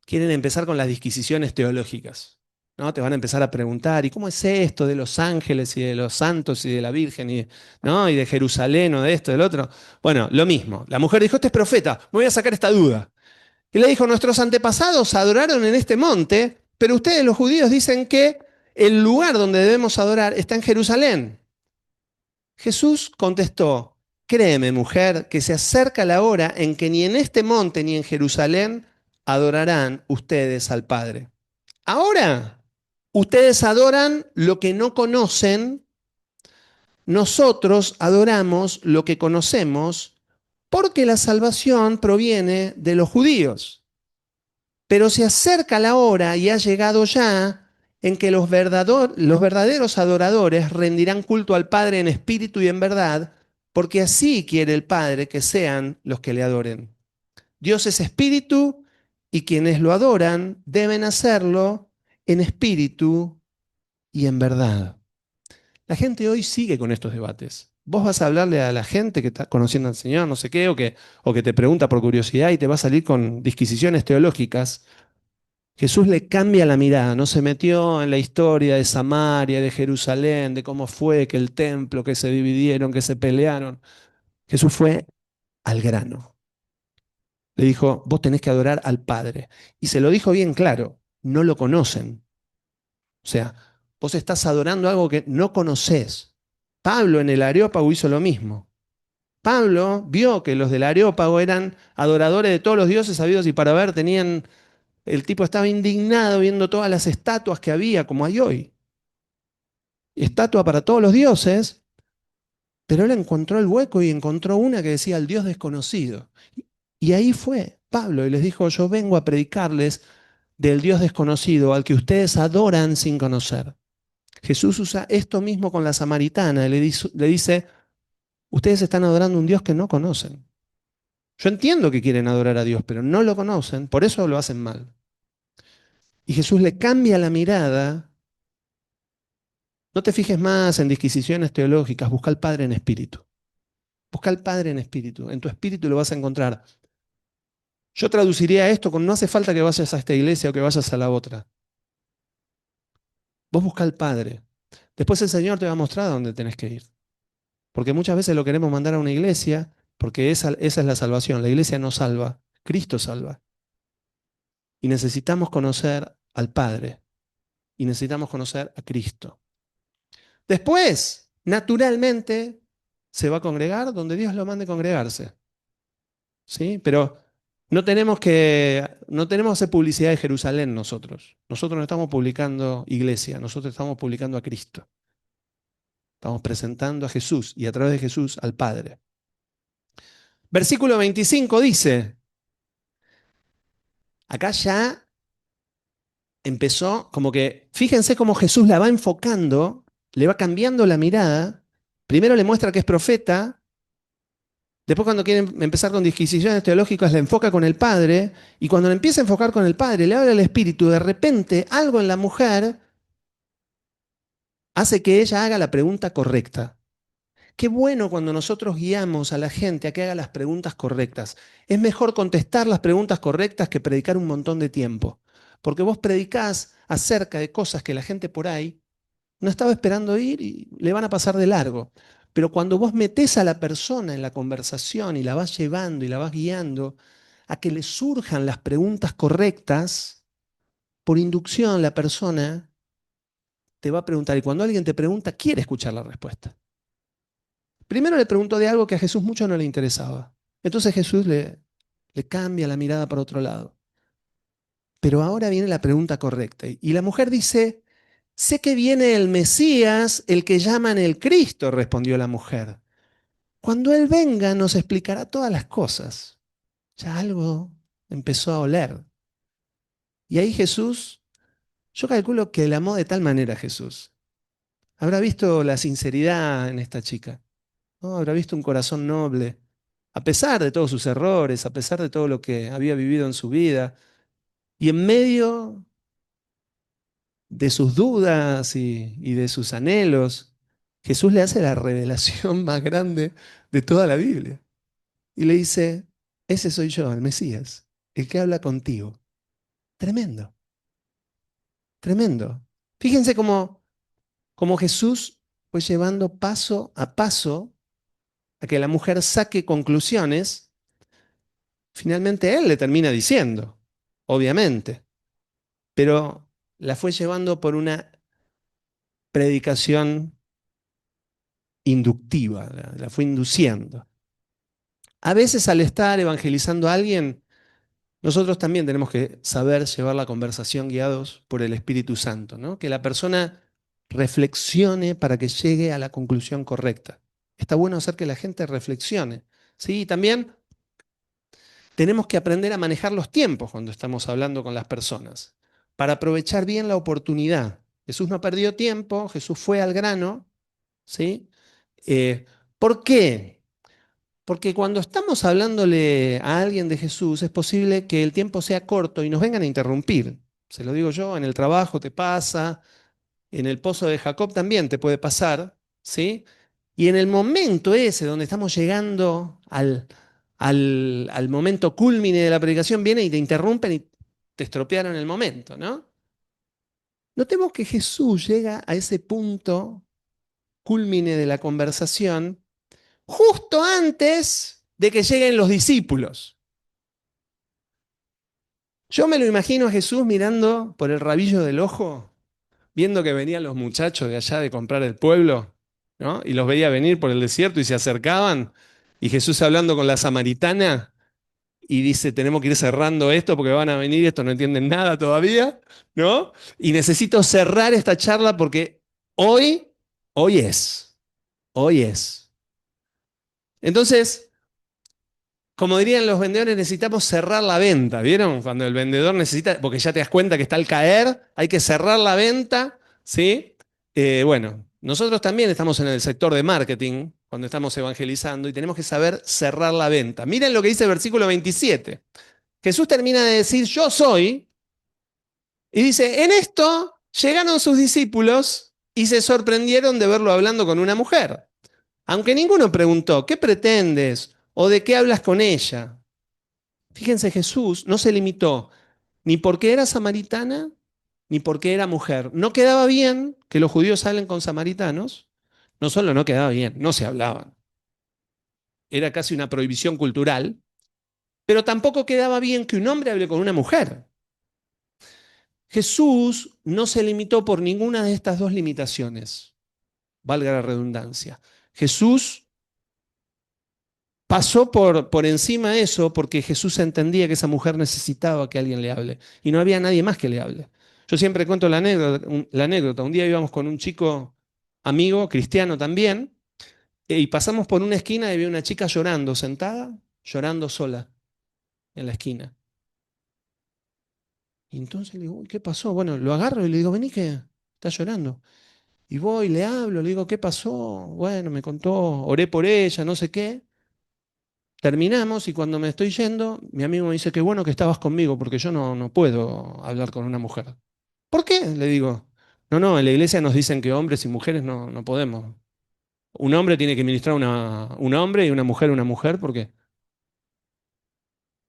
[SPEAKER 1] quieren empezar con las disquisiciones teológicas. ¿No? Te van a empezar a preguntar, ¿y cómo es esto de los ángeles y de los santos y de la Virgen ¿no? Y de Jerusalén o de esto, del otro? Bueno, lo mismo. La mujer dijo, este es profeta, me voy a sacar esta duda. Y le dijo, nuestros antepasados adoraron en este monte, pero ustedes los judíos dicen que el lugar donde debemos adorar está en Jerusalén. Jesús contestó, créeme mujer, que se acerca la hora en que ni en este monte ni en Jerusalén adorarán ustedes al Padre. Ahora, ustedes adoran lo que no conocen, nosotros adoramos lo que conocemos, porque la salvación proviene de los judíos. Pero se acerca la hora y ha llegado ya en que los verdaderos adoradores rendirán culto al Padre en espíritu y en verdad, porque así quiere el Padre que sean los que le adoren. Dios es espíritu y quienes lo adoran deben hacerlo en espíritu y en verdad. La gente hoy sigue con estos debates. Vos vas a hablarle a la gente que está conociendo al Señor, no sé qué, o que te pregunta por curiosidad y te va a salir con disquisiciones teológicas. Jesús le cambia la mirada, no se metió en la historia de Samaria, de Jerusalén, de cómo fue que el templo, que se dividieron, que se pelearon. Jesús fue al grano. Le dijo, vos tenés que adorar al Padre. Y se lo dijo bien claro, no lo conocen. O sea, vos estás adorando algo que no conocés. Pablo en el Areópago hizo lo mismo. Pablo vio que los del Areópago eran adoradores de todos los dioses sabidos y para ver, el tipo estaba indignado viendo todas las estatuas que había, como hay hoy. Estatua para todos los dioses, pero él encontró el hueco y encontró una que decía el Dios desconocido. Y ahí fue Pablo y les dijo, yo vengo a predicarles del Dios desconocido, al que ustedes adoran sin conocer. Jesús usa esto mismo con la samaritana, le dice, ustedes están adorando un Dios que no conocen. Yo entiendo que quieren adorar a Dios, pero no lo conocen, por eso lo hacen mal. Y Jesús le cambia la mirada. No te fijes más en disquisiciones teológicas, busca al Padre en espíritu. Busca al Padre en espíritu. En tu espíritu lo vas a encontrar. Yo traduciría esto con no hace falta que vayas a esta iglesia o que vayas a la otra. Vos busca al Padre. Después el Señor te va a mostrar a dónde tenés que ir. Porque muchas veces lo queremos mandar a una iglesia porque esa es la salvación. La iglesia no salva, Cristo salva. Y necesitamos conocer al Padre. Y necesitamos conocer a Cristo. Después, naturalmente, se va a congregar donde Dios lo mande congregarse. ¿Sí? Pero no tenemos que hacer publicidad de Jerusalén nosotros. Nosotros no estamos publicando iglesia, nosotros estamos publicando a Cristo. Estamos presentando a Jesús y a través de Jesús al Padre. Versículo 25 dice, acá ya empezó como que, fíjense cómo Jesús la va enfocando, le va cambiando la mirada. Primero le muestra que es profeta. Después cuando quieren empezar con disquisiciones teológicas, le enfoca con el Padre, y cuando le empieza a enfocar con el Padre, le habla al Espíritu, de repente algo en la mujer hace que ella haga la pregunta correcta. Qué bueno cuando nosotros guiamos a la gente a que haga las preguntas correctas. Es mejor contestar las preguntas correctas que predicar un montón de tiempo, porque vos predicás acerca de cosas que la gente por ahí No estaba esperando ir y le van a pasar de largo. Pero cuando vos metés a la persona en la conversación y la vas llevando y la vas guiando a que le surjan las preguntas correctas, por inducción la persona te va a preguntar. Y cuando alguien te pregunta, quiere escuchar la respuesta. Primero le preguntó de algo que a Jesús mucho no le interesaba. Entonces Jesús le cambia la mirada para otro lado. Pero ahora viene la pregunta correcta. Y la mujer dice, sé que viene el Mesías, el que llaman el Cristo, respondió la mujer. Cuando Él venga nos explicará todas las cosas. Ya algo empezó a oler. Y ahí Jesús, yo calculo que la amó de tal manera Jesús. Habrá visto la sinceridad en esta chica, ¿no? Habrá visto un corazón noble, a pesar de todos sus errores, a pesar de todo lo que había vivido en su vida. Y en medio de sus dudas y de sus anhelos, Jesús le hace la revelación más grande de toda la Biblia. Y le dice, ese soy yo, el Mesías, el que habla contigo. Tremendo, tremendo. Fíjense cómo Jesús fue llevando paso a paso a que la mujer saque conclusiones. Finalmente él le termina diciendo, obviamente, pero la fue llevando por una predicación inductiva, la fue induciendo. A veces al estar evangelizando a alguien, nosotros también tenemos que saber llevar la conversación guiados por el Espíritu Santo, ¿no? Que la persona reflexione para que llegue a la conclusión correcta. Está bueno hacer que la gente reflexione, ¿sí? Y también tenemos que aprender a manejar los tiempos cuando estamos hablando con las personas, para aprovechar bien la oportunidad. Jesús no perdió tiempo, Jesús fue al grano, ¿sí? ¿Por qué? Porque cuando estamos hablándole a alguien de Jesús, es posible que el tiempo sea corto y nos vengan a interrumpir. Se lo digo yo, en el trabajo te pasa, en el pozo de Jacob también te puede pasar, ¿sí? Y en el momento ese donde estamos llegando al momento cúlmine de la predicación, viene y te interrumpen y te estropearon el momento, ¿no? Notemos que Jesús llega a ese punto cúlmine de la conversación justo antes de que lleguen los discípulos. Yo me lo imagino a Jesús mirando por el rabillo del ojo, viendo que venían los muchachos de allá de comprar el pueblo, ¿no? Y los veía venir por el desierto y se acercaban, y Jesús hablando con la samaritana y dice, tenemos que ir cerrando esto porque van a venir, estos no entienden nada todavía, ¿no? Y necesito cerrar esta charla porque hoy, hoy es, hoy es. Entonces, como dirían los vendedores, necesitamos cerrar la venta, ¿vieron? Cuando el vendedor necesita, porque ya te das cuenta que está al caer, hay que cerrar la venta, ¿sí? Bueno, nosotros también estamos en el sector de marketing, cuando estamos evangelizando, y tenemos que saber cerrar la venta. Miren lo que dice el versículo 27. Jesús termina de decir, yo soy, y dice, en esto llegaron sus discípulos y se sorprendieron de verlo hablando con una mujer. Aunque ninguno preguntó, ¿qué pretendes? ¿O de qué hablas con ella? Fíjense, Jesús no se limitó ni porque era samaritana, ni porque era mujer. No quedaba bien que los judíos hablen con samaritanos. No solo no quedaba bien, no se hablaban. Era casi una prohibición cultural. Pero tampoco quedaba bien que un hombre hable con una mujer. Jesús no se limitó por ninguna de estas dos limitaciones, valga la redundancia. Jesús pasó por encima de eso porque Jesús entendía que esa mujer necesitaba que alguien le hable y no había nadie más que le hable. Yo siempre cuento la anécdota. Un día íbamos con un chico amigo, cristiano también, y pasamos por una esquina y vi una chica llorando, sentada, llorando sola en la esquina. Y entonces le digo, "Uy, ¿qué pasó?". Bueno, lo agarro y le digo, vení que está llorando. Y voy, le hablo, le digo, ¿qué pasó? Bueno, me contó, oré por ella, no sé qué. Terminamos y cuando me estoy yendo, mi amigo me dice, qué bueno que estabas conmigo, porque yo no puedo hablar con una mujer. ¿Por qué? Le digo. No, no, en la iglesia nos dicen que hombres y mujeres no podemos. Un hombre tiene que ministrar un hombre y una mujer, porque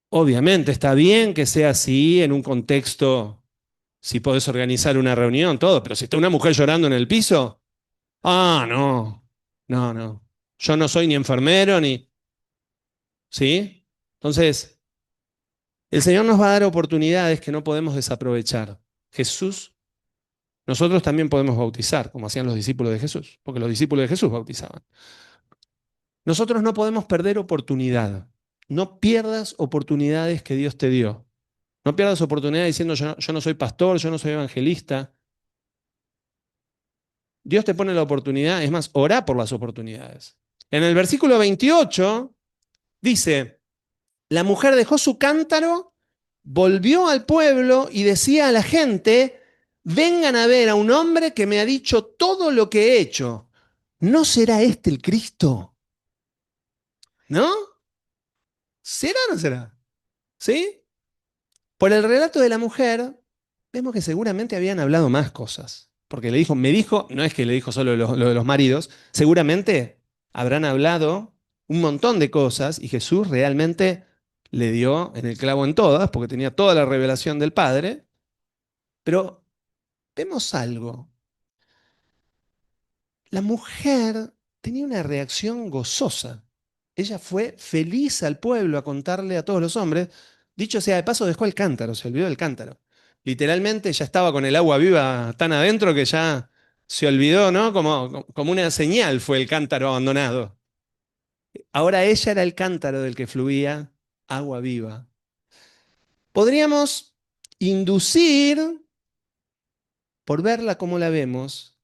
[SPEAKER 1] obviamente está bien que sea así en un contexto Si podés organizar una reunión, todo, pero si está una mujer llorando en el piso, no, no, no. Yo no soy ni enfermero ni, ¿sí? Entonces, el Señor nos va a dar oportunidades que no podemos desaprovechar. Jesús, nosotros también podemos bautizar, como hacían los discípulos de Jesús, porque los discípulos de Jesús bautizaban. Nosotros no podemos perder oportunidad. No pierdas oportunidades que Dios te dio. No pierdas oportunidad diciendo yo no soy pastor, yo no soy evangelista. Dios te pone la oportunidad, es más, orá por las oportunidades. En el versículo 28 dice, la mujer dejó su cántaro, volvió al pueblo y decía a la gente, vengan a ver a un hombre que me ha dicho todo lo que he hecho. ¿No será este el Cristo? ¿No? ¿Será o no será? ¿Sí? Por el relato de la mujer, vemos que seguramente habían hablado más cosas. Porque le dijo, me dijo, no es que le dijo solo lo de los maridos, seguramente habrán hablado un montón de cosas y Jesús realmente le dio en el clavo en todas, porque tenía toda la revelación del Padre. Pero vemos algo. La mujer tenía una reacción gozosa. Ella fue feliz al pueblo a contarle a todos los hombres. Dicho sea de paso, dejó el cántaro, se olvidó del cántaro. Literalmente ya estaba con el agua viva tan adentro que ya se olvidó, ¿no? Como una señal fue el cántaro abandonado. Ahora ella era el cántaro del que fluía agua viva. Podríamos inducir, por verla como la vemos,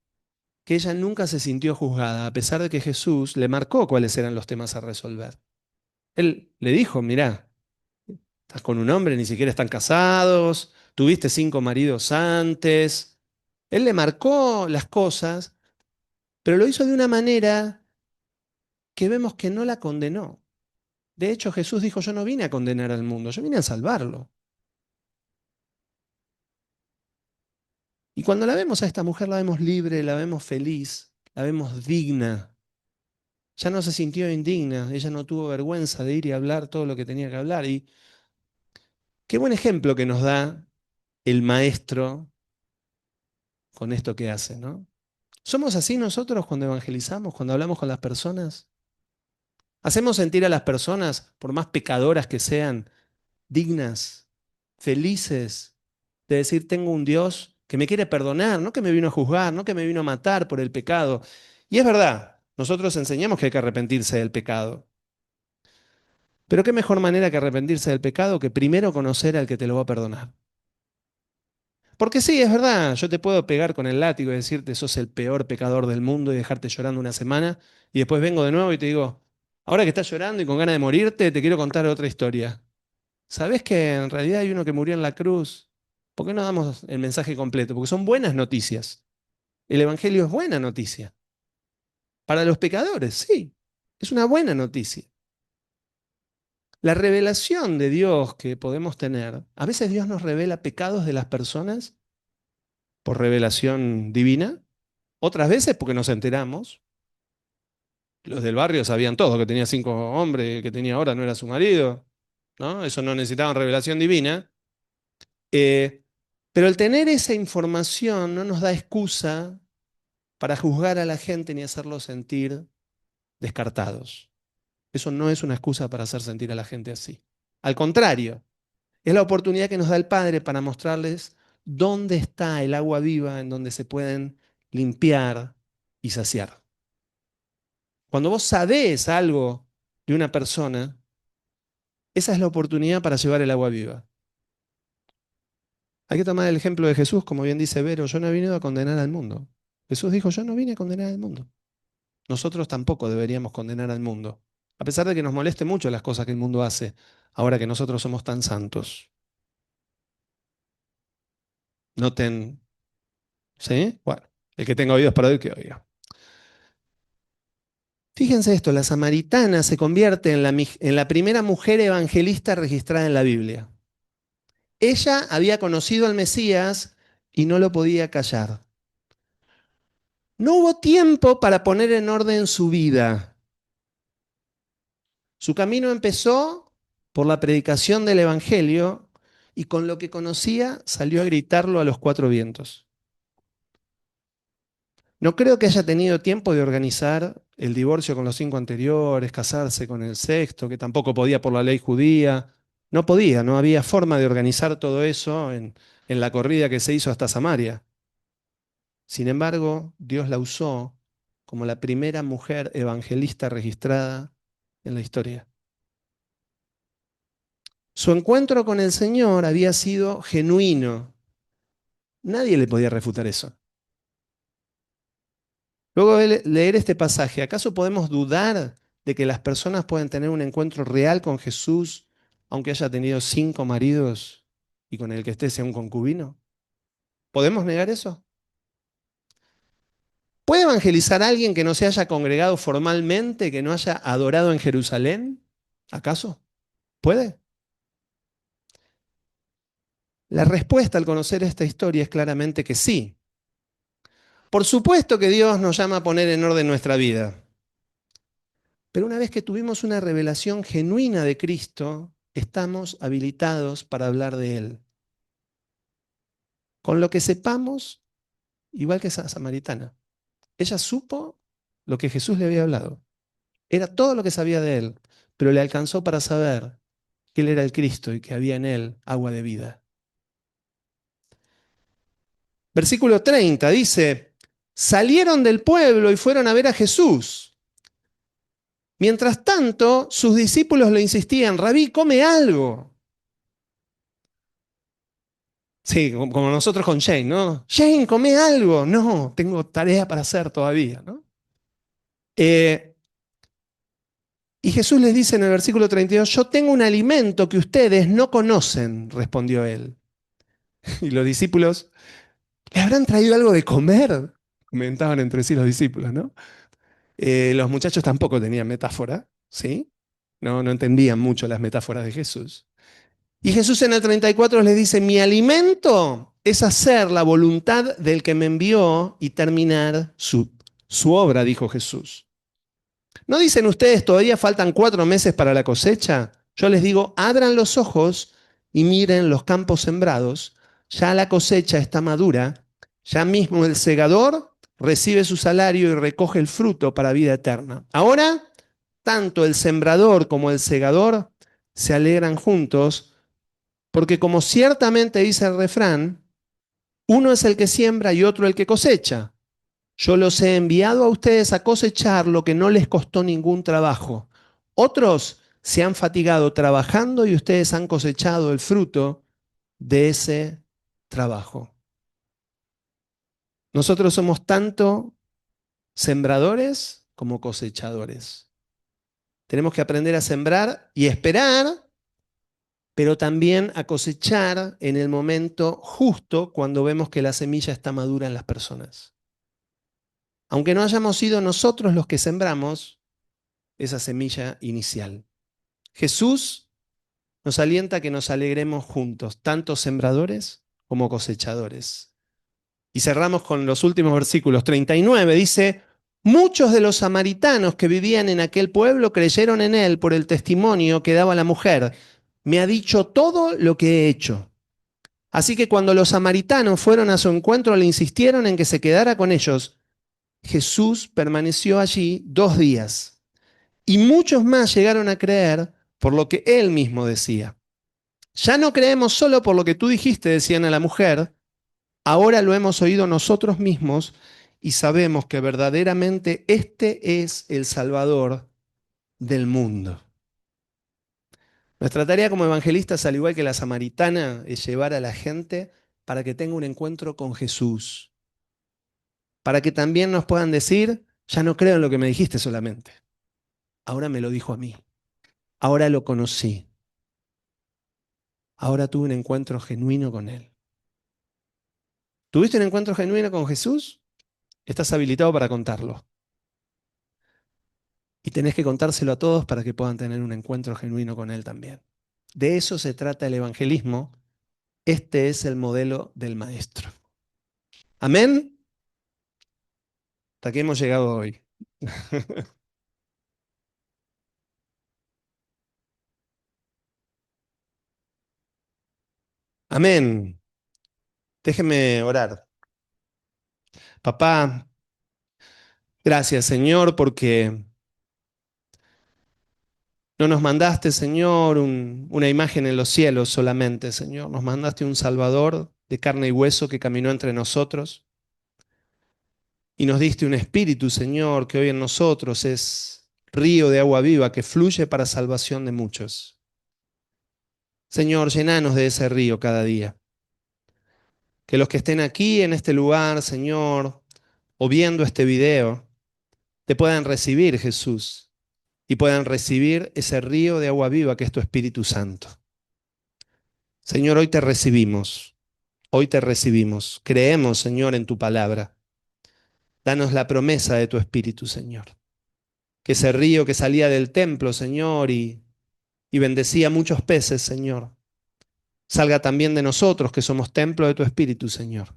[SPEAKER 1] que ella nunca se sintió juzgada, a pesar de que Jesús le marcó cuáles eran los temas a resolver. Él le dijo, mirá, estás con un hombre, ni siquiera están casados, tuviste 5 maridos antes. Él le marcó las cosas, pero lo hizo de una manera que vemos que no la condenó. De hecho, Jesús dijo, yo no vine a condenar al mundo, yo vine a salvarlo. Y cuando la vemos a esta mujer, la vemos libre, la vemos feliz, la vemos digna. Ya no se sintió indigna, ella no tuvo vergüenza de ir y hablar todo lo que tenía que hablar. Y qué buen ejemplo que nos da el maestro con esto que hace, ¿no? ¿Somos así nosotros cuando evangelizamos, cuando hablamos con las personas? ¿Hacemos sentir a las personas, por más pecadoras que sean, dignas, felices, de decir, tengo un Dios que me quiere perdonar, no que me vino a juzgar, no que me vino a matar por el pecado? Y es verdad, nosotros enseñamos que hay que arrepentirse del pecado. Pero qué mejor manera que arrepentirse del pecado que primero conocer al que te lo va a perdonar. Porque sí, es verdad, yo te puedo pegar con el látigo y decirte sos el peor pecador del mundo y dejarte llorando una semana y después vengo de nuevo y te digo, ahora que estás llorando y con ganas de morirte, te quiero contar otra historia. ¿Sabés que en realidad hay uno que murió en la cruz? ¿Por qué no damos el mensaje completo? Porque son buenas noticias. El Evangelio es buena noticia. Para los pecadores, sí, es una buena noticia. La revelación de Dios que podemos tener, a veces Dios nos revela pecados de las personas por revelación divina, otras veces porque nos enteramos. Los del barrio sabían todo, que tenía 5 hombres, que tenía ahora no era su marido, ¿no? Eso no necesitaban revelación divina. Eh, pero el tener esa información no nos da excusa para juzgar a la gente ni hacerlos sentir descartados. Eso no es una excusa para hacer sentir a la gente así. Al contrario, es la oportunidad que nos da el Padre para mostrarles dónde está el agua viva en donde se pueden limpiar y saciar. Cuando vos sabés algo de una persona, esa es la oportunidad para llevar el agua viva. Hay que tomar el ejemplo de Jesús, como bien dice Vero, yo no he venido a condenar al mundo. Jesús dijo, yo no vine a condenar al mundo. Nosotros tampoco deberíamos condenar al mundo, a pesar de que nos moleste mucho las cosas que el mundo hace, ahora que nosotros somos tan santos. Noten, ¿sí? Bueno, el que tenga oídos para oír, que oiga. Fíjense esto, la samaritana se convierte en la primera mujer evangelista registrada en la Biblia. Ella había conocido al Mesías y no lo podía callar. No hubo tiempo para poner en orden su vida. Su camino empezó por la predicación del Evangelio y con lo que conocía salió a gritarlo a los cuatro vientos. No creo que haya tenido tiempo de organizar el divorcio con los cinco anteriores, casarse con el sexto, que tampoco podía por la ley judía. No podía, no había forma de organizar todo eso en la corrida que se hizo hasta Samaria. Sin embargo, Dios la usó como la primera mujer evangelista registrada en la historia. Su encuentro con el Señor había sido genuino. Nadie le podía refutar eso. Luego de leer este pasaje, ¿acaso podemos dudar de que las personas pueden tener un encuentro real con Jesús, aunque haya tenido cinco maridos y con el que esté sea un concubino? ¿Podemos negar eso? ¿Puede evangelizar a alguien que no se haya congregado formalmente, que no haya adorado en Jerusalén? ¿Acaso? ¿Puede? La respuesta al conocer esta historia es claramente que sí. Por supuesto que Dios nos llama a poner en orden nuestra vida, pero una vez que tuvimos una revelación genuina de Cristo, estamos habilitados para hablar de Él. Con lo que sepamos, igual que esa samaritana. Ella supo lo que Jesús le había hablado. Era todo lo que sabía de Él, pero le alcanzó para saber que Él era el Cristo y que había en Él agua de vida. Versículo 30 dice, salieron del pueblo y fueron a ver a Jesús. Mientras tanto, sus discípulos le insistían, Rabí, come algo. Sí, como nosotros con Jane, ¿no? Jane, come algo. No, tengo tarea para hacer todavía, ¿no? Eh, y Jesús les dice en el versículo 32, yo tengo un alimento que ustedes no conocen, respondió él. Y los discípulos, ¿le habrán traído algo de comer? Comentaban entre sí los discípulos, ¿no? Los muchachos tampoco tenían metáfora, ¿sí? No entendían mucho las metáforas de Jesús. Y Jesús en el 34 les dice, mi alimento es hacer la voluntad del que me envió y terminar su obra, dijo Jesús. ¿No dicen ustedes todavía faltan 4 meses para la cosecha? Yo les digo, abran los ojos y miren los campos sembrados. Ya la cosecha está madura. Ya mismo el segador recibe su salario y recoge el fruto para vida eterna. Ahora, tanto el sembrador como el segador se alegran juntos, porque como ciertamente dice el refrán, uno es el que siembra y otro el que cosecha. Yo los he enviado a ustedes a cosechar lo que no les costó ningún trabajo. Otros se han fatigado trabajando y ustedes han cosechado el fruto de ese trabajo. Nosotros somos tanto sembradores como cosechadores. Tenemos que aprender a sembrar y esperar, pero también a cosechar en el momento justo cuando vemos que la semilla está madura en las personas. Aunque no hayamos sido nosotros los que sembramos esa semilla inicial. Jesús nos alienta a que nos alegremos juntos, tanto sembradores como cosechadores. Y cerramos con los últimos versículos. 39 dice, muchos de los samaritanos que vivían en aquel pueblo creyeron en él por el testimonio que daba la mujer. Me ha dicho todo lo que he hecho. Así que cuando los samaritanos fueron a su encuentro, le insistieron en que se quedara con ellos. Jesús permaneció allí 2 días. Y muchos más llegaron a creer por lo que él mismo decía. Ya no creemos solo por lo que tú dijiste, decían a la mujer, ahora lo hemos oído nosotros mismos y sabemos que verdaderamente este es el Salvador del mundo. Nuestra tarea como evangelistas, al igual que la samaritana, es llevar a la gente para que tenga un encuentro con Jesús, para que también nos puedan decir, ya no creo en lo que me dijiste solamente, ahora me lo dijo a mí, ahora lo conocí, ahora tuve un encuentro genuino con Él. ¿Tuviste un encuentro genuino con Jesús? Estás habilitado para contarlo. Y tenés que contárselo a todos para que puedan tener un encuentro genuino con Él también. De eso se trata el evangelismo. Este es el modelo del Maestro. Amén. Hasta aquí hemos llegado hoy. Amén. Déjeme orar. Papá, gracias, Señor, porque no nos mandaste, Señor, una imagen en los cielos solamente, Señor. Nos mandaste un Salvador de carne y hueso que caminó entre nosotros. Y nos diste un espíritu, Señor, que hoy en nosotros es río de agua viva que fluye para salvación de muchos. Señor, llenanos de ese río cada día. Que los que estén aquí en este lugar, Señor, o viendo este video, te puedan recibir, Jesús, y puedan recibir ese río de agua viva que es tu Espíritu Santo. Señor, hoy te recibimos, hoy te recibimos. Creemos, Señor, en tu palabra. Danos la promesa de tu Espíritu, Señor. Que ese río que salía del templo, Señor, y bendecía muchos peces, Señor, salga también de nosotros, que somos templo de tu Espíritu, Señor.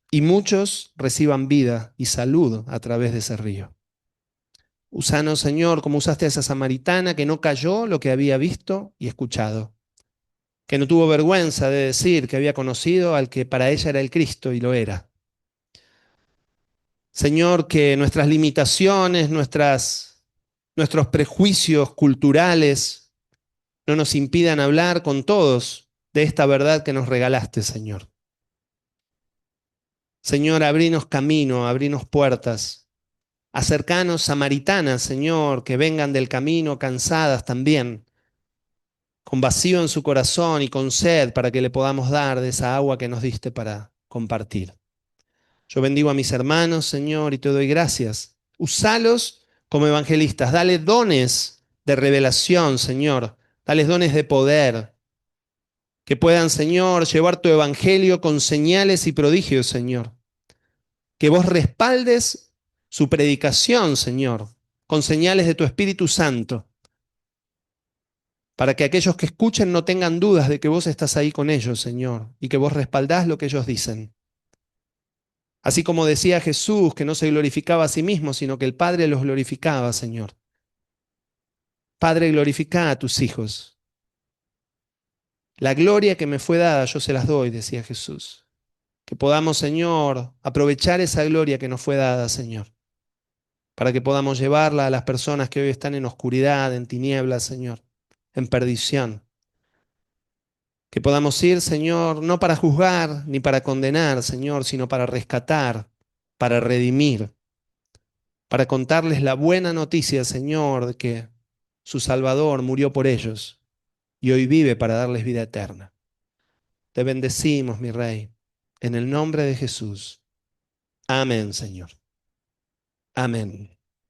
[SPEAKER 1] Y muchos reciban vida y salud a través de ese río. Usanos, Señor, como usaste a esa samaritana que no cayó lo que había visto y escuchado, que no tuvo vergüenza de decir que había conocido al que para ella era el Cristo y lo era. Señor, que nuestras limitaciones, nuestros prejuicios culturales no nos impidan hablar con todos de esta verdad que nos regalaste, Señor. Señor, abrinos camino, abrinos puertas. Acercanos samaritanas, Señor, que vengan del camino cansadas también, con vacío en su corazón y con sed para que le podamos dar de esa agua que nos diste para compartir. Yo bendigo a mis hermanos, Señor, y te doy gracias. Usalos como evangelistas. Dale dones de revelación, Señor. Dales dones de poder. Que puedan, Señor, llevar tu evangelio con señales y prodigios, Señor. Que vos respaldes su predicación, Señor, con señales de tu Espíritu Santo, para que aquellos que escuchen no tengan dudas de que vos estás ahí con ellos, Señor, y que vos respaldás lo que ellos dicen. Así como decía Jesús, que no se glorificaba a sí mismo, sino que el Padre los glorificaba, Señor. Padre, glorifica a tus hijos. La gloria que me fue dada, yo se las doy, decía Jesús. Que podamos, Señor, aprovechar esa gloria que nos fue dada, Señor, para que podamos llevarla a las personas que hoy están en oscuridad, en tinieblas, Señor, en perdición. Que podamos ir, Señor, no para juzgar ni para condenar, Señor, sino para rescatar, para redimir, para contarles la buena noticia, Señor, de que su Salvador murió por ellos y hoy vive para darles vida eterna. Te bendecimos, mi Rey, en el nombre de Jesús. Amén, Señor. Amén.